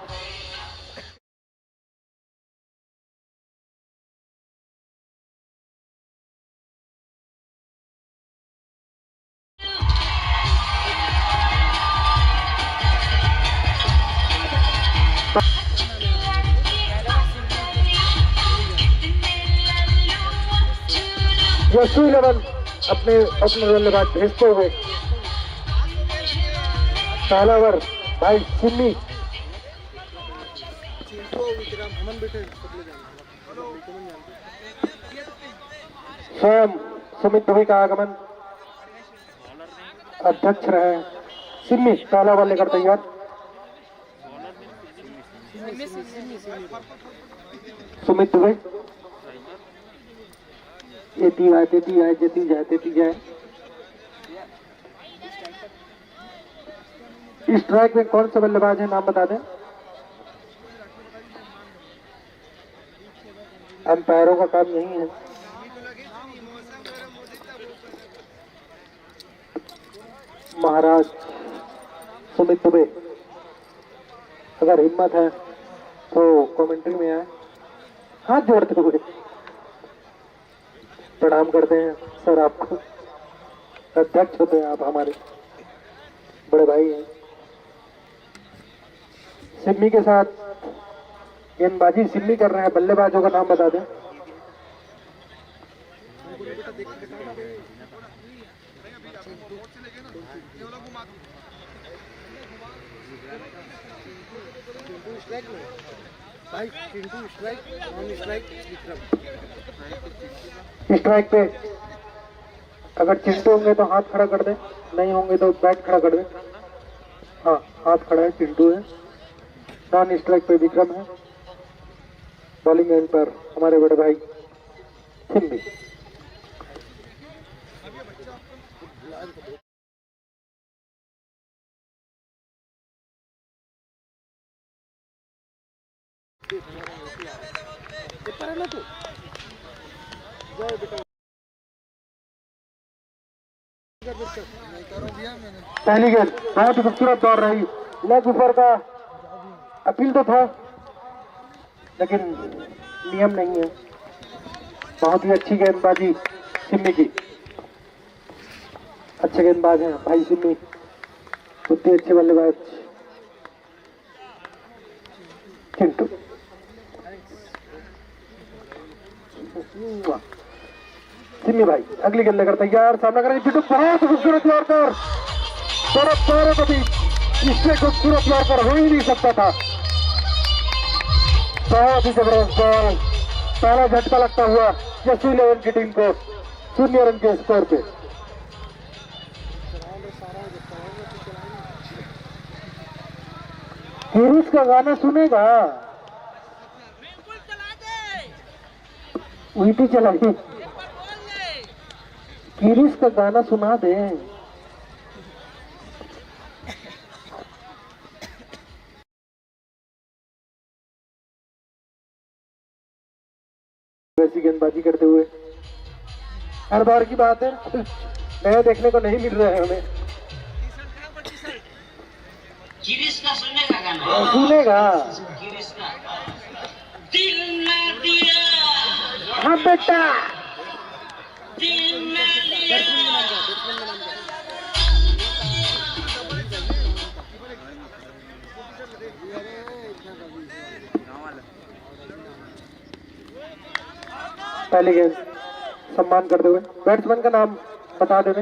यशु 11 अपने बल्लेबाज भेजते हुए पहला ओवर भाई सिम्मी स्वयं सुमित दुबे का आगमन, अध्यक्ष रहे सिम्मी। पहला ओवर लेकर तैयार। सुमित दुबे तेती जाए। इस स्ट्राइक में कौन सा बल्लेबाज है, नाम बता दें। अंपायरों का काम यही है। महाराज सुमित दुबे, अगर हिम्मत है तो कमेंट्री में आए, हाथ जोड़ते हुए प्रणाम करते हैं सर आपको। अध्यक्ष होते हैं आप, हमारे बड़े भाई हैं। सिम्मी के साथ गेंदबाजी सिम्मी कर रहे हैं। बल्लेबाजों का नाम बता दें। स्ट्राइक पे अगर चिंटू होंगे तो हाथ खड़ा कर दे, नहीं होंगे तो बैट खड़ा कर दे। हाँ, हाथ खड़ा है, चिंटू है। नॉन स्ट्राइक पे विक्रम है। बॉलिंग एंड पर हमारे बड़े भाई सिम्मी। पहली गेंद बहुत ही खूबसूरत दौड़ रही। लेग ऊपर का अपील तो था, लेकिन नियम नहीं है। बहुत ही अच्छी गेंदबाजी सिम्मी की। अच्छे गेंदबाज हैं भाई सिम्मी, उतने अच्छे बल्लेबाज चिंटू। सिम्मी भाई अगली गेंद लेकर तैयार, सामना करेंगे चिंटू। बहुत खूबसूरत यॉर्कर, पैरों को भी इससे खूबसूरत यॉर्कर हो ही नहीं सकता था। बहुत ही जबरदस्त बॉल, पहला झटका लगता हुआ यशु 11 की टीम को 0 रन के स्कोर पे। गिरीश का गाना सुनेगा? उल्टी चलाई। गिरीश का गाना सुना दे। वैसी गेंदबाजी करते हुए हर बार की बात है, नया देखने को नहीं मिल रहा है हमें। गिरीश का सुनेगा गाना? सुनेगा। गिरीश का दिल में दिया, हाँ बेटा, दिल में लिया। पहले गेंद सम्मान करते हुए बैट्समैन का नाम बता देने।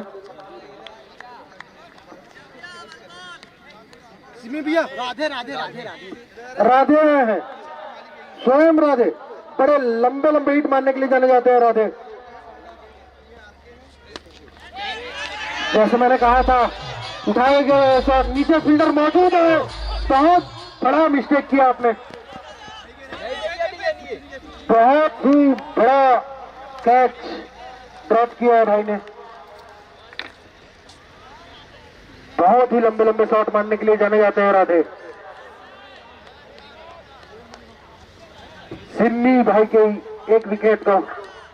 भैया राधे राधे राधे राधे राधे हैं, स्वयं राधे। बड़े लंबे लंबे हिट मारने के लिए जाने जाते हैं राधे। जैसे मैंने कहा था, उठाए गए शॉट, नीचे फील्डर मौजूद है। बहुत बड़ा मिस्टेक किया आपने, बहुत ही बड़ा कैच ड्रॉप किया है भाई ने। बहुत ही लंबे लंबे शॉट मारने के लिए जाने जाते हैं राधे। सिन्नी भाई के एक विकेट को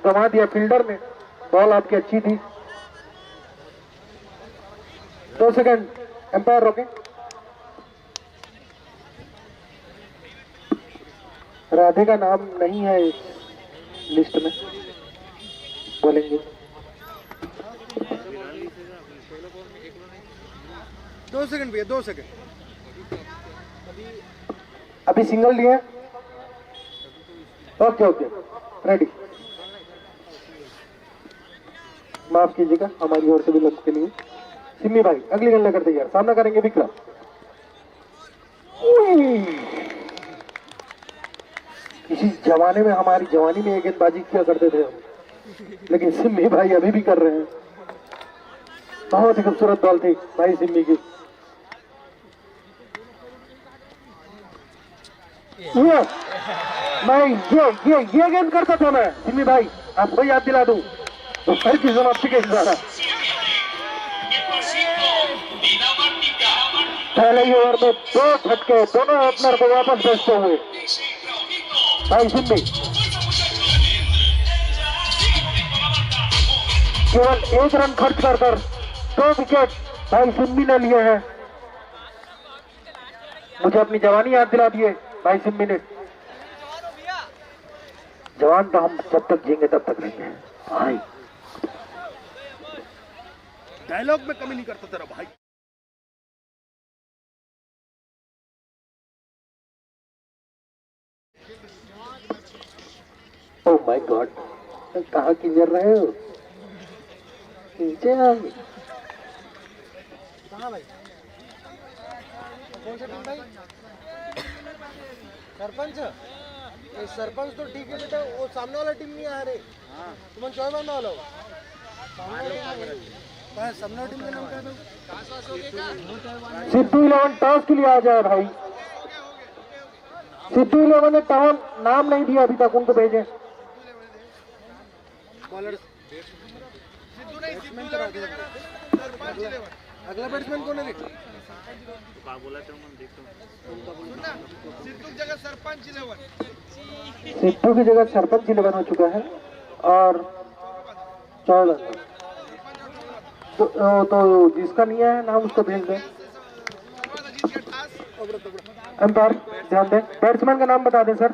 गंवा दिया फील्डर ने। बॉल आपकी अच्छी थी। 2 सेकंड, एम्पायर रोके। राधे का नाम नहीं है इस लिस्ट में, बोलेंगे। 2 सेकंड भैया 2 सेकंड। अभी सिंगल लिए। Okay okay, ready. माफ कीजिएगा हमारी ओर से भी लोग के लिए। सिम्मी भाई अगली गेंद लेकर तैयार, सामना करेंगे विक्रम। इसी जमाने में, हमारी जवानी में एक गेंदबाजी किया करते थे हम, लेकिन सिम्मी भाई अभी भी कर रहे हैं। बहुत ही खूबसूरत बॉल थी भाई सिम्मी की। मैं ये गेंद करता था मैं, सिम्मी भाई आपको याद दिला दूं तो घर की समाप्ति के इशारा। पहले ही ओवर में 2 झटके, दोनों ओपनर को वापस भेजते हुए भाई सिम्मी केवल 1 रन खर्च कर 2 विकेट भाई सिम्मी ने लिए हैं। मुझे अपनी जवानी याद दिला दिए भाई सिम्मी ने। जवान तो हम जब तक जिएंगे तब तक रहेंगे भाई। डायलॉग में कमी नहीं करता तेरा भाई। ओह माय गॉड, कहाँ किंजर रहे हो? नीचे हम। कहाँ भाई? कौन सा टीम भाई? सरपंच? सरपंच तो ठीक है बेटा, वो सामने वाला टीम नहीं आ रही। तुम चौबे बनने वाला हो? सामने वाला टीम का नाम क्या था? सिद्धू 11 टॉस के लिए आ जाए भाई। सिद्धू 11 ने टॉस नाम नहीं दिया अभी तक, उनको भेजे। बॉलर अगला बैट्समैन कौन है? सिद्धू की जगह सरपंच 11 हो चुका है और 14 तो जिसका नहीं है नाम उसको भेज दें। अंपायर ध्यान दें, बैट्समैन का नाम बता दें सर।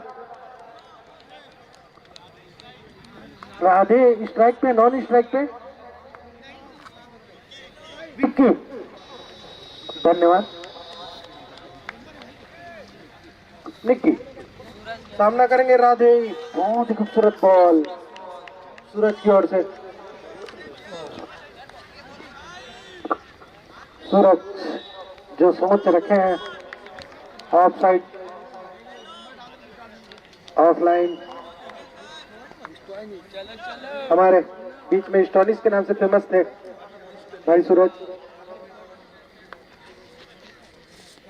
राधे स्ट्राइक पे, नॉन स्ट्राइक पे विक्की। धन्यवाद। निक्की सामना करेंगे राधे। बहुत ही खूबसूरत बॉल सूरज की ओर से। सूरज जो सोच रखे हैं, ऑफ साइड, ऑफ लाइन। हमारे बीच में स्टोनिस के नाम से फेमस थे भाई सूरज।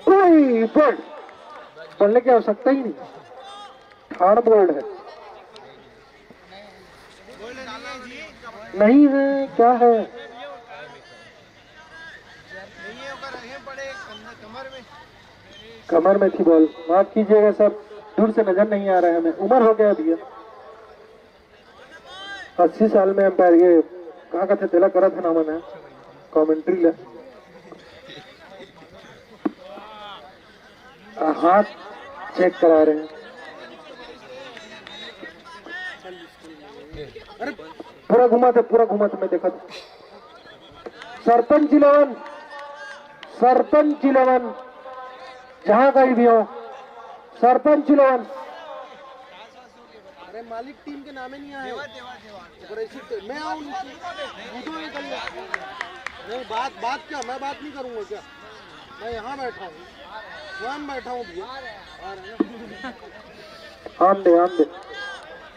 बॉल बोलने की आवश्यकता ही नहीं, हार्ड बोल्ड है। नहीं है, क्या है? कमर में थी बॉल, माफ कीजिएगा सर, दूर से नजर नहीं आ रहा है, हमें उम्र हो गया अभी 80 साल में अंपायर ये कहाँ का थे तिलक करा था ना मैंने कमेंट्री ले हाथ चेक करा रहे हैं। पूरा घुमा था मैं देखा था। सरपंच 11 जहां कहीं भी हो, सरपंच 11। अरे मालिक टीम के नामे नहीं आए, मैं आऊँ नहीं, बात क्या, मैं बात नहीं करूंगा क्या? मैं यहाँ बैठा हूँ, स्वयं बैठा हूँ भैया। आम दे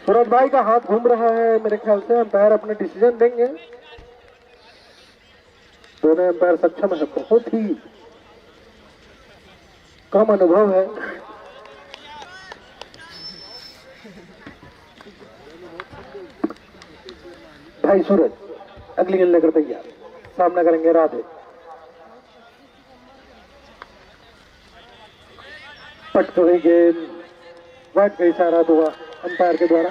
सूरज भाई का हाथ घूम रहा है, मेरे ख्याल से अंपायर अपने डिसीजन देंगे। दोनों अंपायर सक्षम है, बहुत ही कम अनुभव है। भाई सूरज अगली गेंद लेकर तैयार, सामना करेंगे राधे। पट गई गेंद, वाइड का इशारा हुआ अंपायर के द्वारा।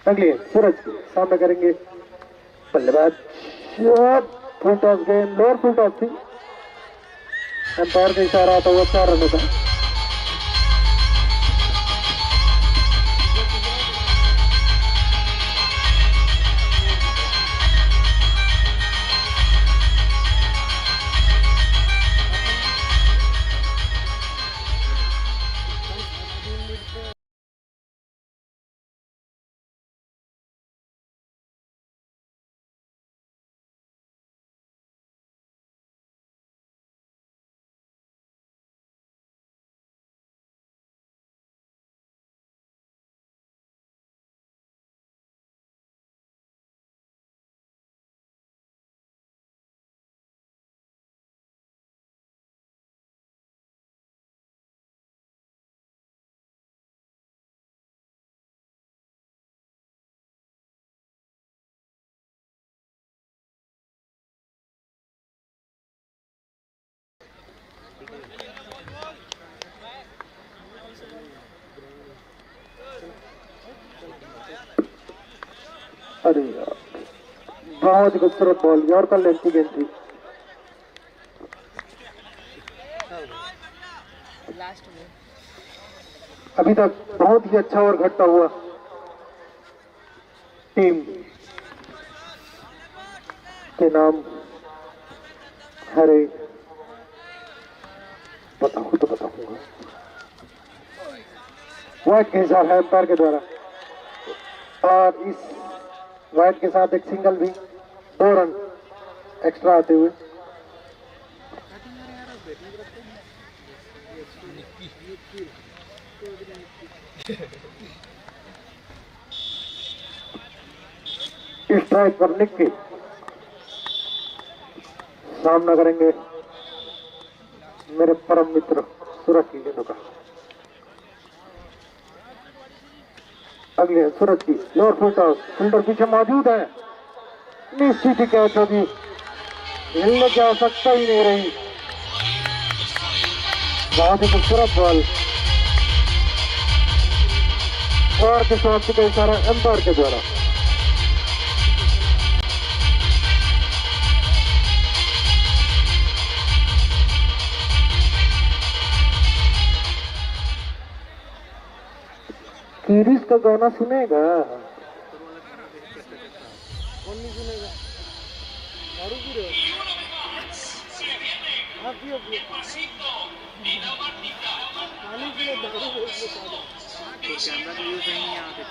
अगली सूरज सामना करेंगे बल्लेबाज। फुल टॉस गेंद, लोअर फुल टॉस थी, अंपायर का इशारा आता हुआ 4 रनों का। अरे यार, बहुत ही खूबसूरत बॉल, यॉर्कर लेंथ की गेंद थी। अभी तक बहुत ही अच्छा ओवर घटता हुआ टीम के नाम हरे बताऊं तो बताऊंगा। वाइड के हिसाब है अंपायर के द्वारा, और इस वाइड के साथ एक सिंगल भी, 2 रन एक्स्ट्रा आते हुए। स्ट्राइक पर निक्की सामना करेंगे मेरे परम मित्र सूरज की गेंदों का। अगले है सूरज की लोअर फुल टॉस, फील्डर पीछे मौजूद है, निश्चित ही कैच होगी, हिलने की आवश्यकता ही नहीं रही। बहुत ही खूबसूरत बॉल, और के समाप्ति का इशारा अंपायर के द्वारा। कीरिस का गाना सुनेगा? कौन नहीं सुनेगा? दारू पी रहे हो? हाँ पियो पियो, पानी पियो, दारू पियो। कैमरा तो यूज नहीं यहाँ पे,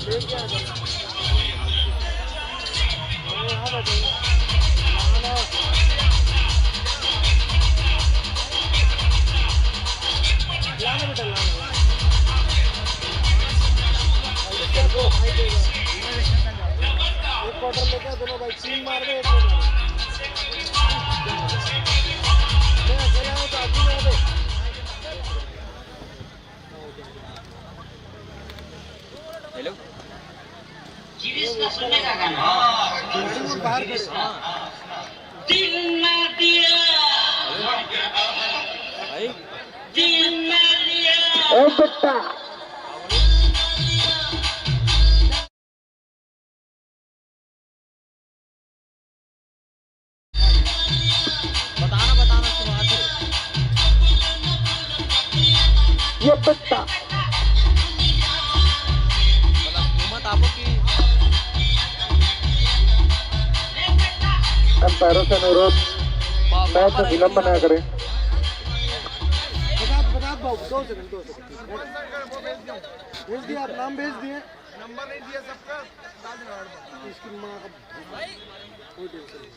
लेके आ जाओ, यहाँ बैठो, लाना बेटा लाना। दिल में लिया ओ बेटा ये बेटा अंपायरों से अनुरोध मैच में विलंब ना करें। भेज दिया आप नाम भेज दिए नंबर नहीं दिया सबका इसकी माँ का कोई टेंशन नहीं।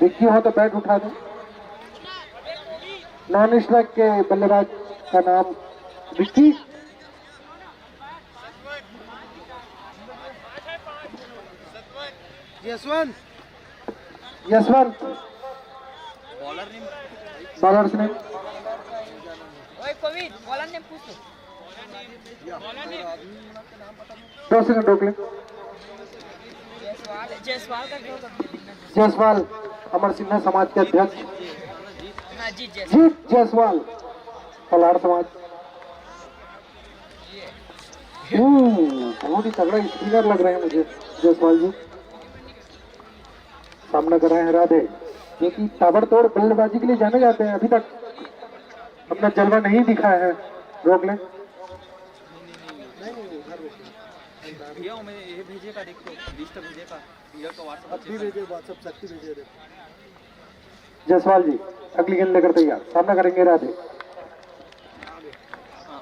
विक्की हो तो बैट उठा दो। नॉन स्ट्राइक के बल्लेबाज का नाम विक्की। यशवंत बॉलर ने 2 सेकंड रोक ले। जायसवाल अमर सिन्हा समाज के अध्यक्ष जीत जायसवाल पलाड़ समाज। बहुत ही तगड़ा स्पिनर लग रहे हैं मुझे जायसवाल जी। सामना कर रहे हैं राधे जो कि ताबड़तोड़ बल्लेबाजी के लिए जाने जाते हैं। अभी तक अपना जलवा नहीं दिखाया है। रोक ले भैया मैं ये भेजेगा देखो लिस्ट भेजेगा भैया का व्हाट्सएप भेजे जायसवाल जी अगली गेंद लेकर तैयार। सामना करेंगे राधे।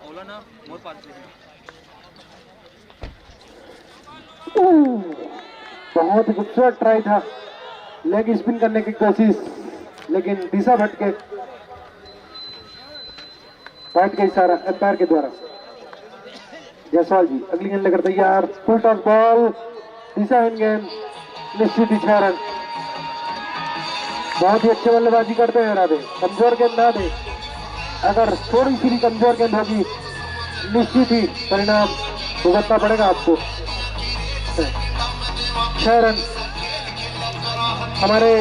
ओला ना मोर पास बहुत ही खूबसूरत ट्राई था लेग स्पिन करने की कोशिश लेकिन दिशा भटके बैट का इशारा अंपायर के द्वारा। जायसवाल जी अगली गेंद लेकर तैयार। फुल टॉस बॉल दिशाहीन गेंद निश्चित 6 रन। बहुत ही अच्छे बल्लेबाजी करते हैं राधे। कमजोर गेंद ना दे। अगर थोड़ी सी भी कमजोर गेंद होगी निश्चित ही परिणाम भुगतना पड़ेगा आपको। 6 रन हमारे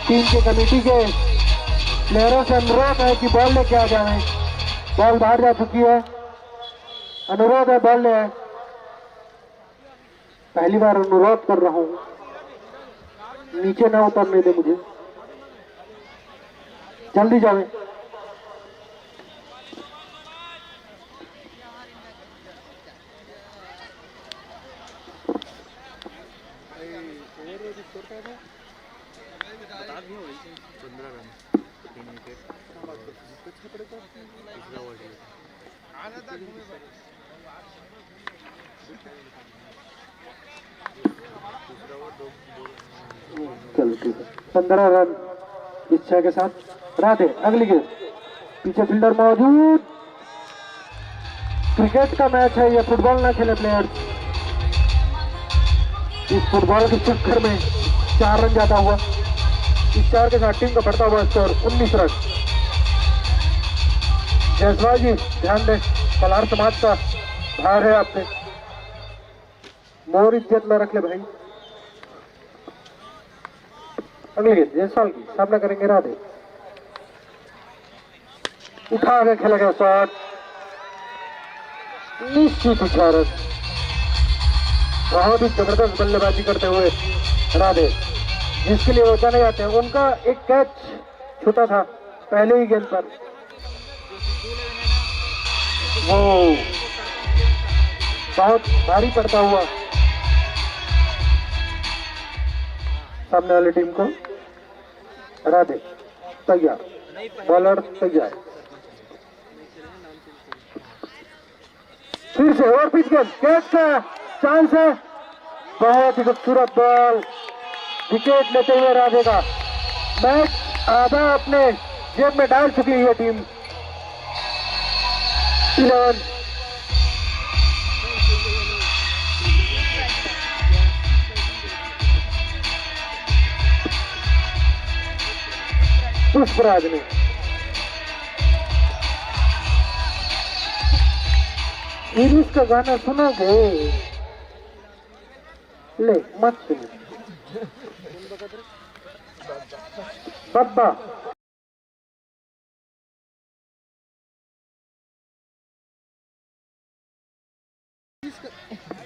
टीम के कमेटी के प्लेयरों से अनुरोध है कि बॉल लेके आ जाए। बॉल बाहर जा चुकी है। अनुरोध है बॉल ले आए। पहली बार अनुरोध कर रहा हूं नीचे ना उतरने दे मुझे। जल्दी जाए। चलो ठीक है 15 रन इच्छा के साथ राधे। अगली गेंद पीछे फील्डर मौजूद। क्रिकेट का मैच है ये फुटबॉल ना खेले प्लेयर्स। इस फुटबॉल के चक्कर में 4 रन जाता हुआ। इस 4 के साथ टीम का बढ़ता हुआ स्कोर 19 रन। जायसवाल जी ध्यान दें पलार समाज का भार है आप पे। मोर इज्जत में रख ले भाई। अगली गेंद जायसवाल की सामना करेंगे राधे। उठा के खेला गया शॉट निश्चित 6 रन। बहुत ही जबरदस्त बल्लेबाजी करते हुए राधे जिसके लिए वो जाने जाते हैं। उनका एक कैच छूटा था पहले ही गेंद पर। वो बहुत भारी पड़ता हुआ सामने वाली टीम को। राधे तैयार। बॉलर तैयार। फिर से और पिच गेंद कैच का चांस है। बहुत ही खूबसूरत बॉल विकेट लेते हुए राधे का। मैच आधा अपने जेब में डाल चुकी है टीम। 11 पुष्पराज ने गिरीश का गाना सुनोगे? ले मत सुनो। बब्बा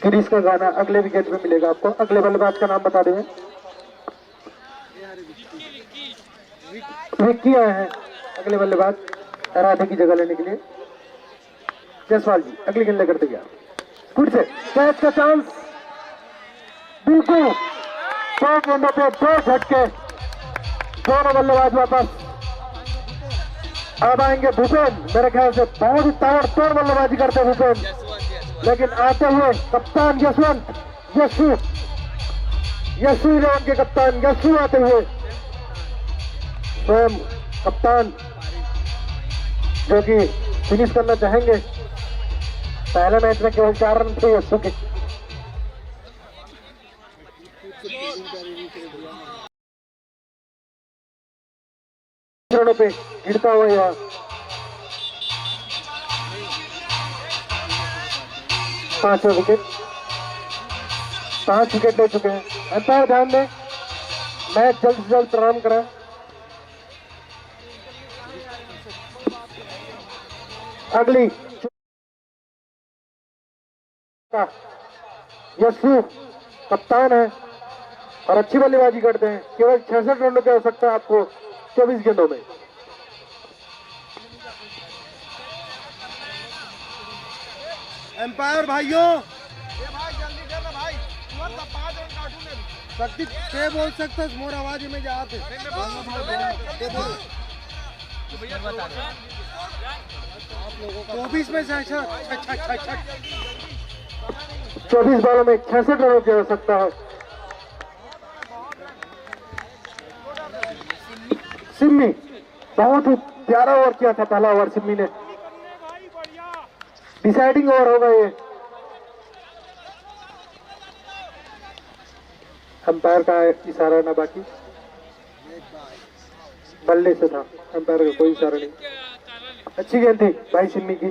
गिरीश का गाना अगले विकेट में मिलेगा आपको। अगले बल्लेबाज का नाम बता दें। विक्की आए हैं अगले बल्लेबाज राधे की जगह लेने के लिए। जायसवाल जी अगली गेंद लेकर तैयार। फिर से कैच का चांस, बिल्कुल 2 गेंदों पे 2 झटके। दोनों बल्लेबाज वापस। अब आएंगे भूपेन, मेरे ख्याल से बहुत ही ताबड़तोड़ बल्लेबाजी करते हैं भूपेन, लेकिन आते हुए कप्तान यशवंत यशु 11 के कप्तान यशु आते हुए, स्वयं कप्तान जो कि फिनिश करना चाहेंगे। पहले मैच में केवल 4 रन थे यशु के। रनों पे गिरता हुआ यह 5वां विकेट। 5 विकेट ले चुके हैं। अंपायर ध्यान दें, मैच जल्द से जल्द प्रारंभ करें। अगली यशु कप्तान है और अच्छी बल्लेबाजी करते हैं। केवल 66 रनों की आवश्यकता है आपको 24 गेंदों में। एम्पायर भाइयों, शक्ति से बोल सकते मोर आवाज में जाते 24 में 24 बॉलों में 66 रनों की आवश्यकता है। सिम्मी बहुत ही प्यारा ओवर किया था पहला ओवर सिम्मी ने। डिसाइडिंग ओवर होगा ये। अंपायर का इशारा ना बाकी बल्ले से था, अंपायर का कोई इशारा नहीं। अच्छी गेंद थी भाई सिम्मी की।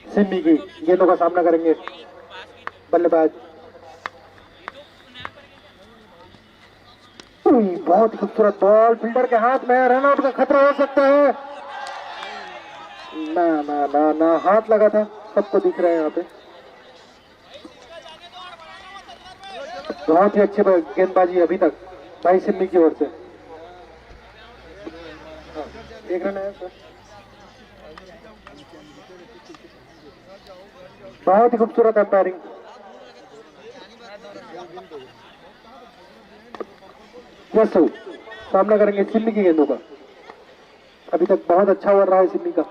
सिम्मी की गेंदों का सामना करेंगे बल्लेबाज। बहुत खूबसूरत बॉल फील्डर के हाथ में। रन आउट का खतरा हो सकता है। ना ना ना ना, हाथ लगा था, सबको दिख रहा है यहाँ पे। बहुत ही अच्छी गेंदबाजी अभी तक भाई सिम्मी की ओर से। एक रन है सर। बहुत ही खूबसूरत अंपायरिंग। यशु सामना करेंगे सिम्मी की गेंदों का। अभी तक बहुत अच्छा ओवर रहा है सिम्मी का।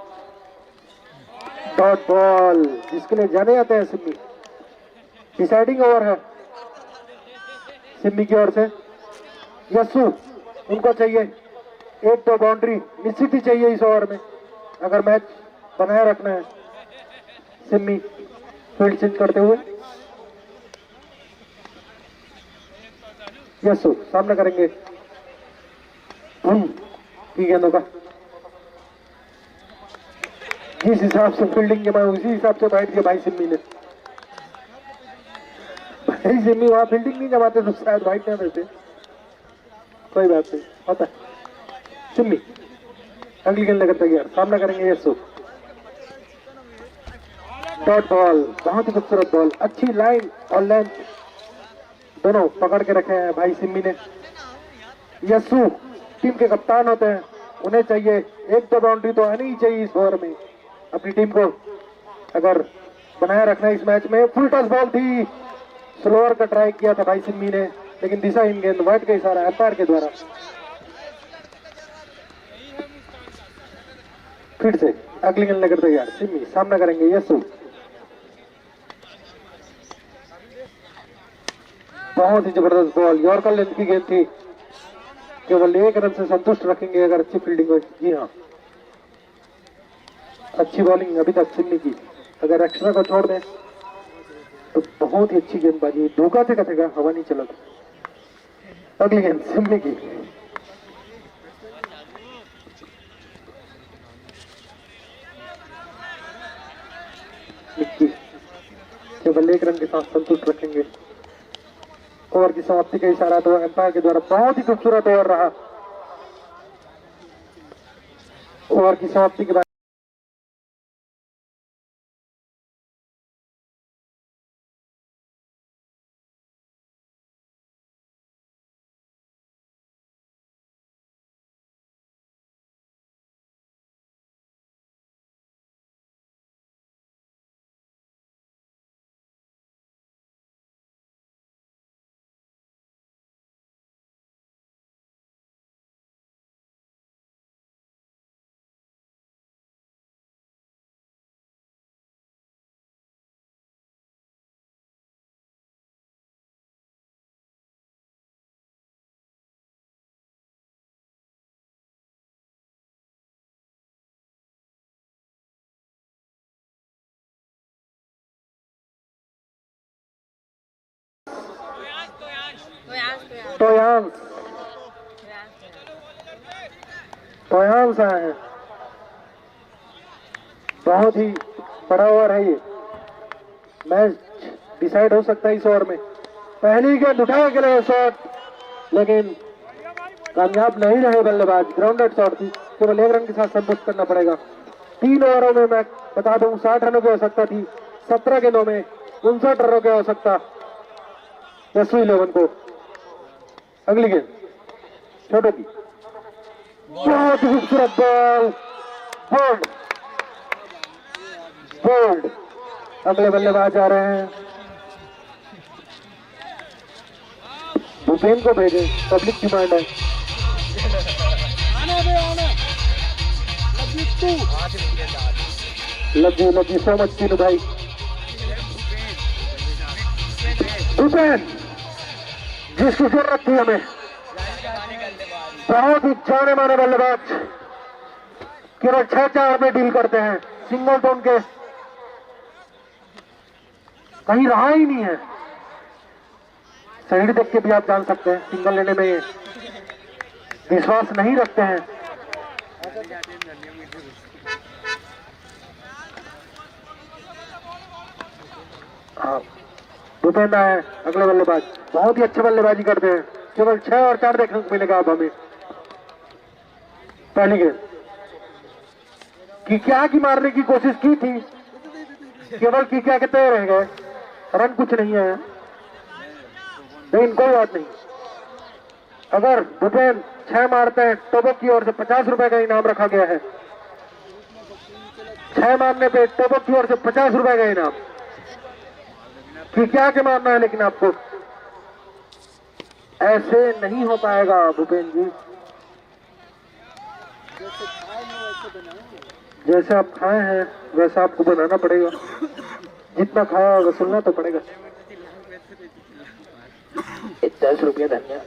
डॉट बॉल जिसके लिए जाने जाते हैं सिम्मी। डिसाइडिंग ओवर है सिम्मी की ओर से। यशु उनको चाहिए 1-2 बाउंड्री निश्चित ही चाहिए इस ओवर में अगर मैच बनाए रखना है। सिम्मी फील्ड चेंज करते हुए। यशु सामना करेंगे की गेंदों का। जिस हिसाब से फील्डिंग के बाद उसी हिसाब से बैठ दिया भाई सिम्मी ने। भाई सिम्मी वहां फील्डिंग नहीं जमाते तो शायद वाइट नहीं देते। कोई बात नहीं, होता है। सिम्मी अगली गेंद लेकर तैयार। सामना करेंगे यशु। डॉट बॉल बहुत ही खूबसूरत बॉल। अच्छी लाइन और लेंथ दोनों पकड़ के रखे हैं भाई सिम्मी ने। यशु टीम के कप्तान होते हैं, उन्हें चाहिए 1-2 बाउंड्री तो आनी ही चाहिए इस ओवर में अपनी टीम को अगर बनाए रखना इस मैच में। फुल टॉस बॉल थी, स्लोअर का ट्राई किया था भाई सिम्मी ने, लेकिन दिशाहीन गेंद वाइट का इशारा अंपायर के द्वारा। फिर से अगली गेंद लेकर तैयार। सिम्मी सामना करेंगे यशु। बहुत ही जबरदस्त बॉल, यॉर्कर लेंथ की गेंद थी। केवल 1 रन से संतुष्ट रखेंगे अगर अच्छी फील्डिंग हो। जी हाँ, अच्छी बॉलिंग अभी तक सिम्मी की। अगर एक्स्ट्रा को छोड़ दें तो बहुत ही अच्छी गेंदबाजी। धोखा से कथेगा, हवा नहीं चला था। अगली गेंद सिम्मी की। केवल 1 रन के साथ संतुष्ट रखेंगे। ओवर की समाप्ति का इशारा तो एम्पायर के द्वारा बहुत ही खूबसूरत ओवर रहा। ओवर की समाप्ति के बाद टोयांस आए हैं। बहुत ही बड़ा ओवर है ये। मैच डिसाइड हो सकता है इस ओवर में। पहली गेंद उठाया गया शॉट, लेकिन कामयाब नहीं रहे बल्लेबाज। ग्राउंडेड शॉट थी, केवल 1 रन के साथ संतुष्ट करना पड़ेगा। 3 ओवरों में मैं बता दूं 60 रनों की आवश्यकता थी। 17 गेंदों में 59 रनों की आवश्यकता यशवी 11 को। अगली गेंद छोटो की, बहुत ही खूबसूरत बॉल, बोल्ड बोल्ड। अगले बल्लेबाज आ रहे हैं, भूपेन को भेजे, पब्लिक डिमांड है। लव यू सो मच तीनू भाई। भूपेन जिसकी जरूरत थी हमें, बहुत ही जाने माने बल्लेबाज, केवल 6-4 में डील करते हैं। सिंगल तो उनके कहीं रहा ही नहीं है। शरीर देख के भी आप जान सकते हैं सिंगल लेने में विश्वास नहीं रखते हैं। हाँ, भूपेन है अगले बल्लेबाज, बहुत ही अच्छे बल्लेबाजी करते हैं। केवल 6 और 4 देखने को मिलेगा अब हमें। पहली गेंद किकिया की मारने की कोशिश की थी, केवल किकिया के तय रह गए, रन कुछ नहीं है। लेकिन कोई बात नहीं, अगर भूपेन 6 मारते हैं टोबो की ओर से 50 रुपए का इनाम रखा गया है। 6 मारने पे टोबो की ओर से 50 रुपए का इनाम। किकिया के मारना है, लेकिन आपको ऐसे नहीं हो पाएगा भूपेन जी। जैसे आप खाए हैं वैसा आपको बनाना पड़ेगा। जितना खाया वसूलना तो पड़ेगा। 10 रुपया धन्यवाद।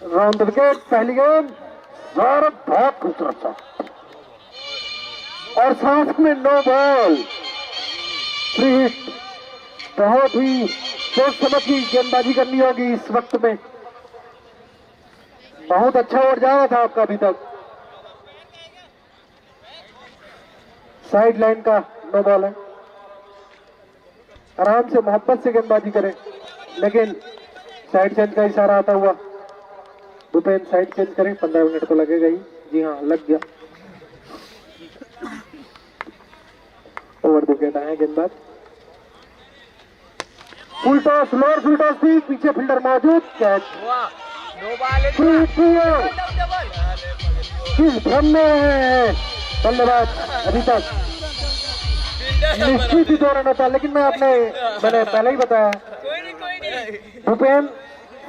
राउंड विकेट, पहली गेंद बहुत खूबसूरत था, और साथ में 9 बॉल फ्री हिट। बहुत ही सोच समझ की गेंदबाजी करनी होगी इस वक्त में। बहुत अच्छा ओवर जा रहा था आपका अभी तक। साइड लाइन का 9 बॉल है। आराम से मोहब्बत से गेंदबाजी करें, लेकिन साइड चेंज का इशारा आता हुआ भूपेन साइड चेंज करें। 15 मिनट तो लगेगा ही। जी हाँ, लग गया। ओवर विकेट आए गेंदबाज। Full toss, lower full toss थी, पीछे फील्डर मौजूद, कैच। किस भ्रम में है बल्लेबाज अभी तक। निश्चित ही 2 रन होता, लेकिन मैंने पहले ही बताया, भूपेन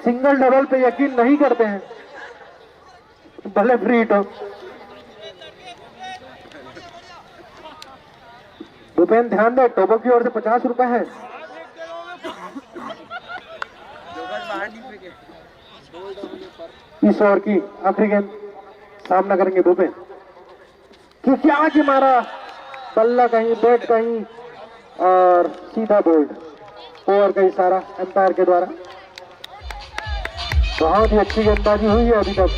सिंगल डबल पे यकीन नहीं करते हैं, भले फ्री हिट हो। भूपेन ध्यान दे, टोबो की ओर से 50 रुपए है। इस ओवर की आखिरी गेंद सामना करेंगे भूपेन। क्योंकि आज ही मारा, बल्ला कहीं, बैट कहीं, और सीधा बोल्ड। ओवर का इशारा अंपायर के द्वारा। बहुत ही अच्छी गेंदबाजी हुई है अभी तक।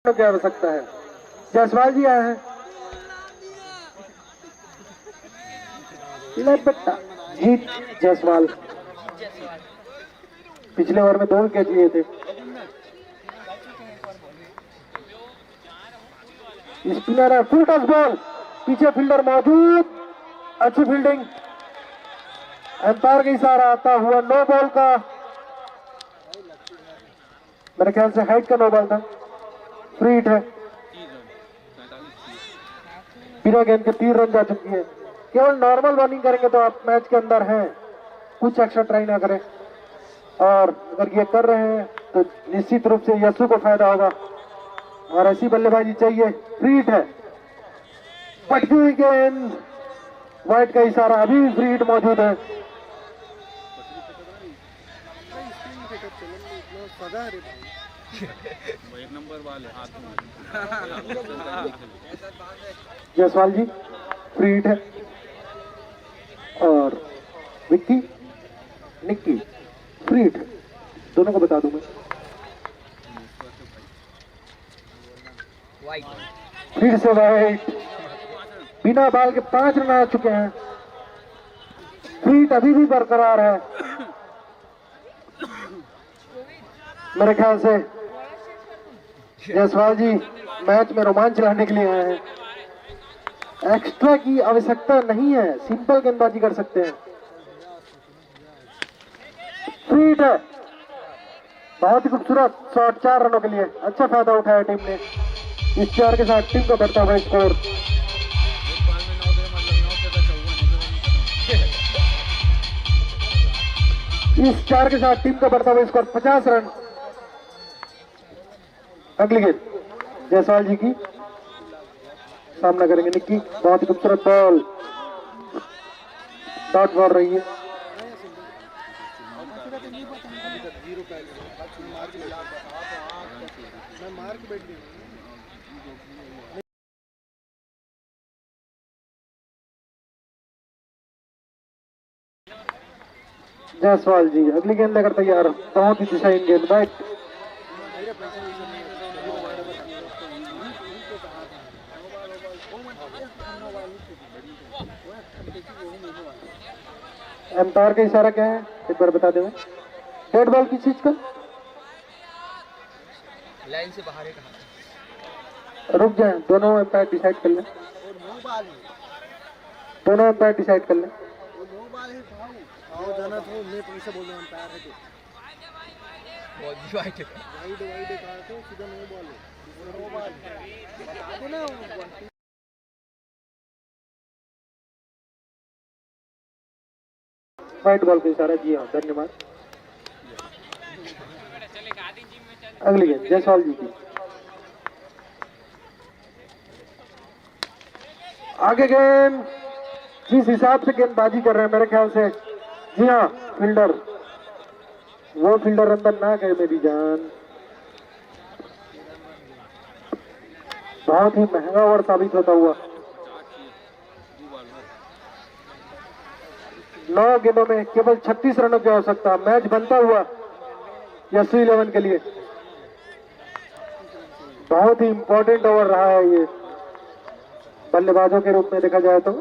क्या हो सकता है? जायसवाल जी आए हैं। ले बेटा जीत जायसवाल पिछले ओवर में 2 विकेट लिए थे। स्पिनर है, फुल टॉस बॉल, पीछे फील्डर मौजूद, अच्छी फील्डिंग। एम्पायर का इशारा आता हुआ नो बॉल का, मेरे ख्याल से हाइट का नो बॉल था, फ्री हिट है। बिना गेंद के 3 रन जा चुकी है। केवल नॉर्मल बॉलिंग करेंगे तो आप मैच के अंदर हैं, कुछ एक्स्ट्रा ट्राई ना करें। और अगर ये कर रहे हैं तो निश्चित रूप से यशु को फायदा होगा और ऐसी बल्लेबाजी चाहिए। फ्री हिट है, पटकी हुई गेंद, वाइट का इशारा, अभी भी फ्री हिट मौजूद है। जायसवाल जी फ्री हिट है और विक्की निक्की फ्री हिट है, दोनों को बता दूं मैं। फिर से वाइट, बिना बॉल के 5 रन आ चुके हैं। फ्री हिट अभी भी बरकरार है। मेरे ख्याल से जायसवाल जी मैच में रोमांच लाने के लिए आए हैं। एक्स्ट्रा की आवश्यकता नहीं है, सिंपल गेंदबाजी कर सकते हैं। फ्री हिट है, बहुत ही खूबसूरत शॉट 4 रनों के लिए। अच्छा फायदा उठाया टीम ने। इस 4 के साथ टीम का बढ़ता हुआ स्कोर। इस 4 के साथ टीम का बढ़ता हुआ स्कोर 50 रन। अगली गेंद जायसवाल जी की, सामना करेंगे निक्की। बहुत ही खूबसूरत बॉल, डॉट बॉल रही है। जायसवाल जी अगली गेंद लेकर तैयार, बहुत ही दिशाहीन गेंद, बैट। एम्पायर का इशारा क्या है एक बार बता दें। डेड बॉल किस चीज का? लाइन से बाहर है। रुक जाए, दोनों एम्पायर डिसाइड कर लें। दोनों एम्पायर डिसाइड कर लें। व्हाइट बॉल का इशारा, जी हाँ धन्यवाद। अगली गेंद जायसवाल जी की, आगे गेंद। जिस हिसाब से गेंदबाजी कर रहे हैं मेरे ख्याल से, जी हाँ फील्डर, वो फील्डर अंदर ना गए मेरी जान। बहुत ही महंगा ओवर साबित होता हुआ। 9 गेंदों में केवल 36 रनों की आवश्यकता, मैच बनता हुआ यशु 11 के लिए। बहुत ही इंपॉर्टेंट ओवर रहा है ये बल्लेबाजों के रूप में देखा जाए तो।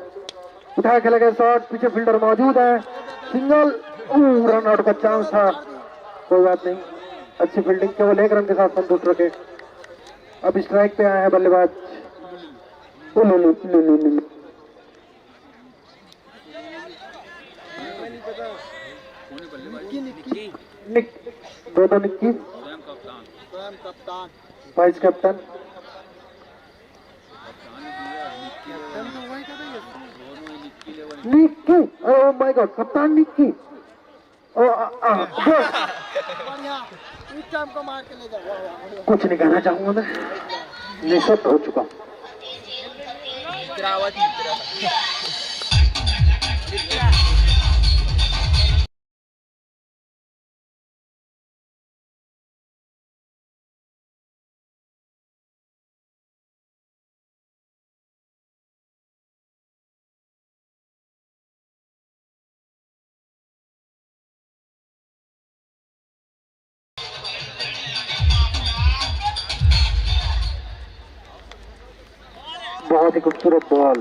उठाया खेला गया शॉट, पीछे फील्डर मौजूद है, सिंगल, रन आउट का चांस था, कोई बात नहीं। अच्छी फील्डिंग, केवल 1 रन के साथ संतुष्ट रखे। अब स्ट्राइक पे आया है बल्लेबाज उलुलु लुलुलु। निक दो Nikki vice captain Nikki. Oh my God, कप्तान निक्की। कुछ नहीं कहना चाहूंगा मैं, निशब्द हो चुका। बहुत ही खूबसूरत बॉल।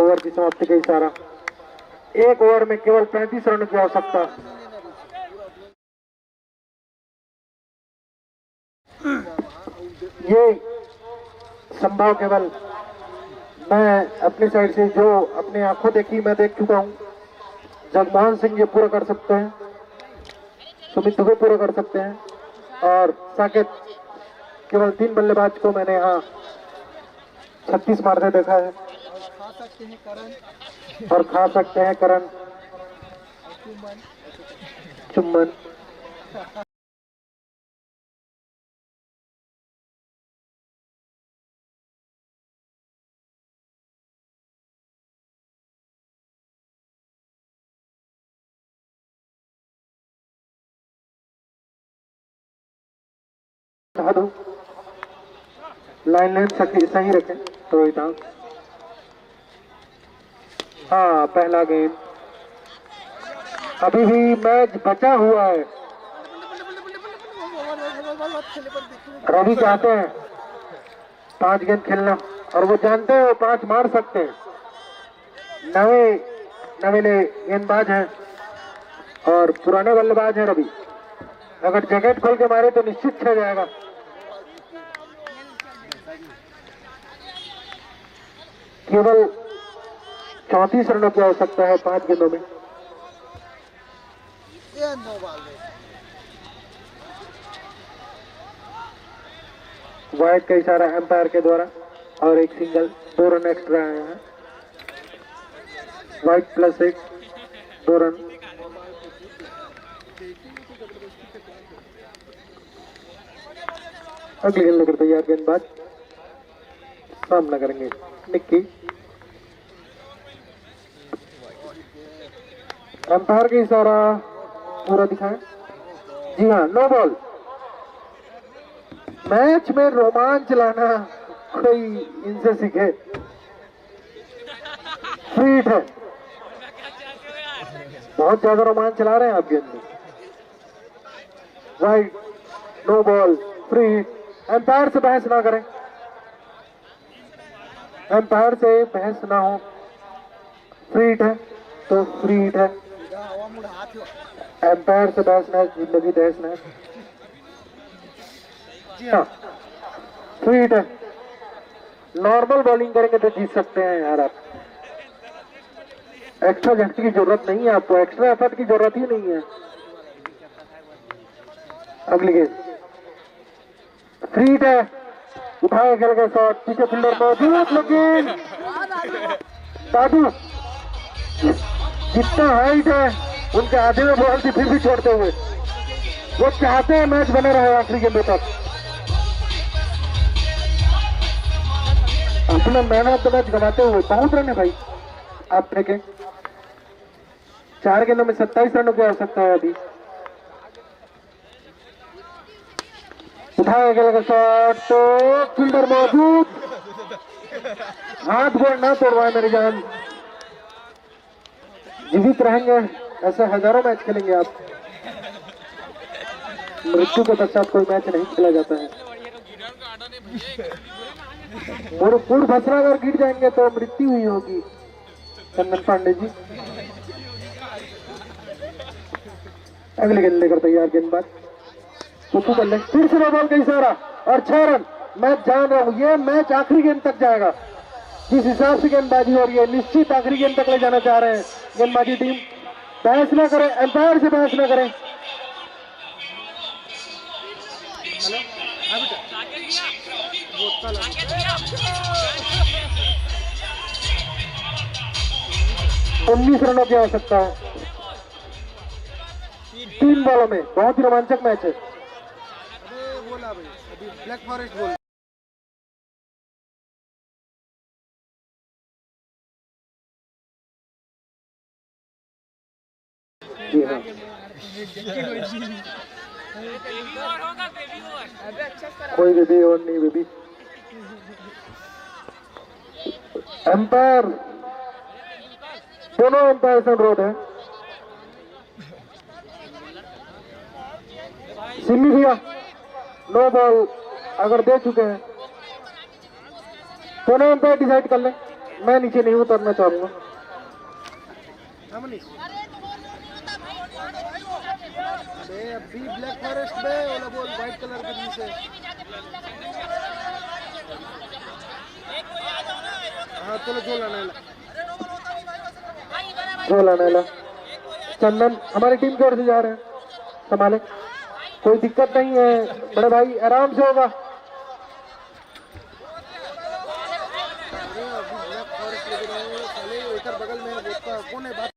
ओवर की समाप्ति का इशारा। एक ओवर में केवल 35 रन की आवश्यकता। ये संभव केवल मैं अपनी साइड से जो अपनी आंखों देखी मैं देख चुका हूं। जगमोहन सिंह ये पूरा कर सकते हैं, सुमित दुबे पूरा कर सकते हैं, और साकेत केवल 3 बल्लेबाज को मैंने यहाँ 36 मारते देखा है। और खा सकते हैं करण चुम्बन। लाइन सही रखें रोहित। हाँ, पहला गेंद। अभी भी मैच बचा हुआ है। रवि चाहते हैं 5 गेंद खेलना, और वो जानते हैं वो 5 मार सकते हैं। नवे गेंदबाज हैं और पुराने बल्लेबाज हैं रवि। अगर जैकेट खोल के मारे तो निश्चित छह जाएगा। केवल 34 रनों की आवश्यकता है 5 गेंदों में। वाइड का इशारा एम्पायर के द्वारा, और एक सिंगल, 2 रन एक्स्ट्रा आए हैं। Wide +1, 2 run. अगली गेंद लेकर तैयार गेंदबाज सामना करेंगे निक्की। अंपायर का इशारा पूरा दिखाएं। जी हाँ, नो बॉल। मैच में रोमांच लाना कोई इनसे सीखे। स्वीट है, बहुत ज्यादा रोमांच चला रहे हैं आप गेंद में। Right, no ball, free. Umpire से बहस ना करें, एम्पायर से बहस ना हो। फ्री हिट है तो फ्री हिट है। एम्पायर से बहस ना, जिंदगी तहस ना। जी हाँ, फ्री हिट है। नॉर्मल बॉलिंग करेंगे तो जीत सकते हैं यार आप। एक्स्ट्रा झटके की जरूरत नहीं है आपको, एक्स्ट्रा एफर्ट की जरूरत ही नहीं है। अगली गेंद फ्री हिट है, उठाए खेल के शॉट, पीछे फील्डर मौजूद, लेकिन दादू जितना हाइट है उनके आधे में बॉल थी, फिर भी छोड़ते हुए वो चाहते हैं मैच बने रहे आखिरी गेंदों तक। अपना मैन ऑफ द मैच गवाते हुए बहुत रन है भाई आप देखें। 4 गेंदों में 27 रनों की आवश्यकता है अभी। उठाया गया शॉट, तो फील्डर मौजूद, हाथ गोड़ ना तोड़वाए मेरी जान। जीवित रहेंगे, ऐसे हजारों मैच खेलेंगे आप। मृत्यु के पश्चात कोई मैच नहीं खेला जाता है। पूर्ण फसला अगर गिर जाएंगे तो मृत्यु हुई होगी चंदन पांडे जी। अगली गेंद लेकर तैयार गेंदबाज कुकू बल्ले, फिर से बॉल का इशारा और 6 रन। मैं जान रहा हूँ ये मैच आखिरी गेंद तक जाएगा। जिस हिसाब से गेंदबाजी हो रही है निश्चित आखिरी गेंद तक ले जाना चाह रहे हैं गेंदबाजी टीम। बहस ना करें, एम्पायर से बहस ना करें। उन्नीस रनों की आवश्यकता है 3 बॉलों में। बहुत ही रोमांचक मैच है। बोला भाई अभी ब्लैक फॉरेस्ट बोल। जी हाँ, कोई बेबी और नहीं बेबी। एम्पायर, दोनों एम्पायर से अनुरोध है। सिमी भैया नो बॉल अगर दे चुके हैं दोनों एम्पायर डिसाइड कर ले। मैं नीचे नहीं उतरना चाहूंगा। अभी ब्लैक फॉरेस्ट में वाला बॉल व्हाइट कलर के नीचे। हाँ चलो जो लाना है चंदन हमारी टीम की ओर से जा रहे हैं, संभाले, कोई दिक्कत नहीं है बड़े भाई, आराम से होगा। ब्लैक फॉरेस्ट लेके जाओ साले, इधर बगल में है कौन है बात।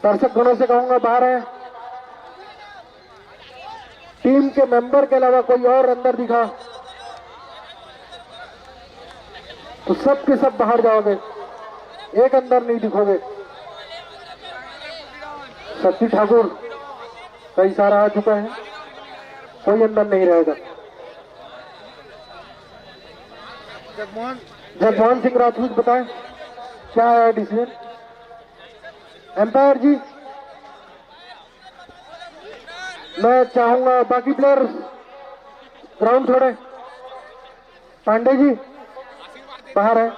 दर्शक गणों से कहूंगा बाहर है, टीम के मेंबर के अलावा कोई और अंदर दिखा तो सब के सब बाहर जाओगे, एक अंदर नहीं दिखोगे। शक्ति ठाकुर का इशारा आ चुका है, कोई अंदर नहीं रहेगा। जगमोहन सिंह राजपूत बताएं क्या है डिसीजन। एम्पायर जी मैं चाहूंगा बाकी प्लेयर्स ग्राउंड छोड़े। पांडे जी बाहर है।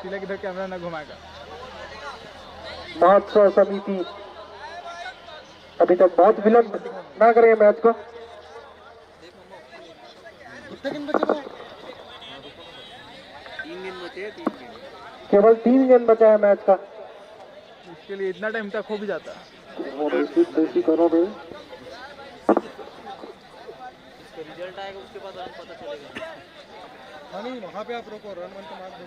तिलक इधर कैमरा ना घुमाएगा। महोत्सव समिति अभी तक बहुत विलंब ना करे मैच को। कितने गेंद बचे हैं? 3 दिन बचे हैं, 3 दिन। केवल 3 गेंद बचा है मैच का। इसके लिए इतना टाइम तक हो भी जाता है। देसी करो भाई। इसका रिजल्ट आएगा उसके बाद रन पता चलेगा। हाँ नहीं, वहाँ पे आप रोको, रन वन तो मार्क दो।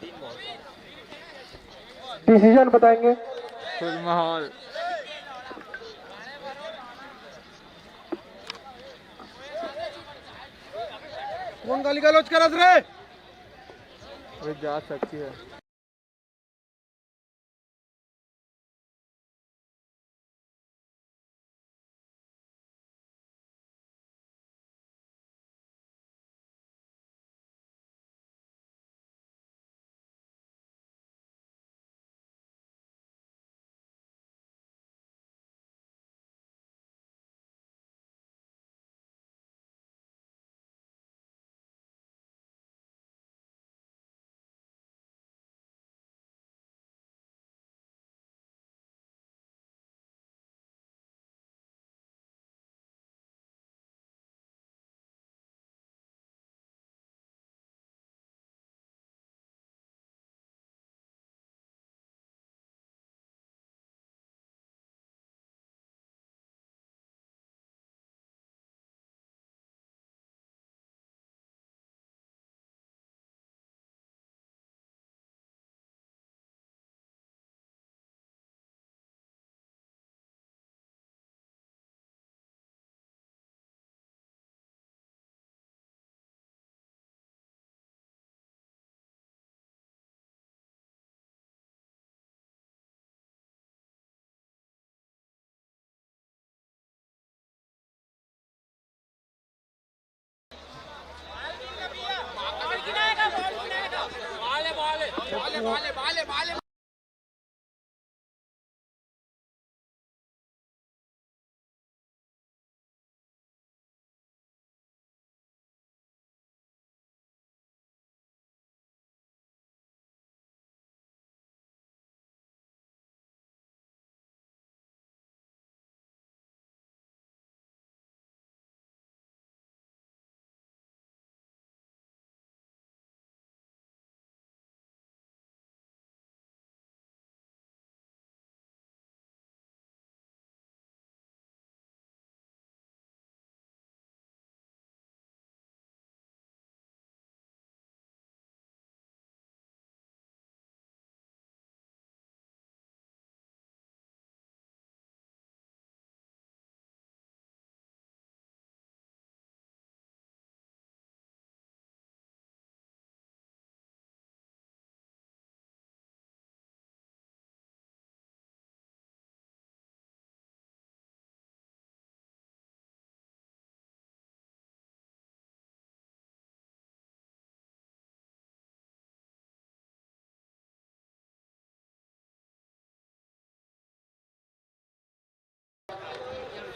3 बॉल। डिसीजन बताएंगे। फुल माहौल। कौन गाली गलौज करत रे? अरे जा सकती है।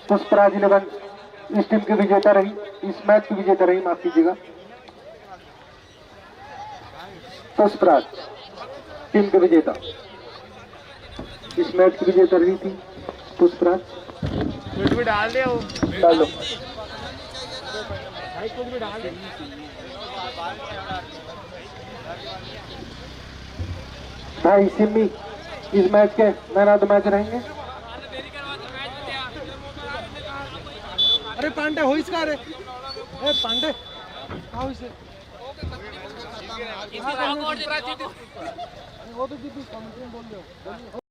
पुष्पराज 11 इस टीम की विजेता रही, इस मैच की विजेता रही, माफ कीजिएगा। पुष्पराज टीम के विजेता, इस मैच की विजेता रही थी पुष्पराज। कुछ भी डाल दे, डाल दो। कुछ भी डाल दे। भाई सिम्मी इस मैच के मैन ऑफ द मैच रहेंगे। अरे पांडे हो इसका, अरे पांडे आओ इसे। वो तो बोल दो।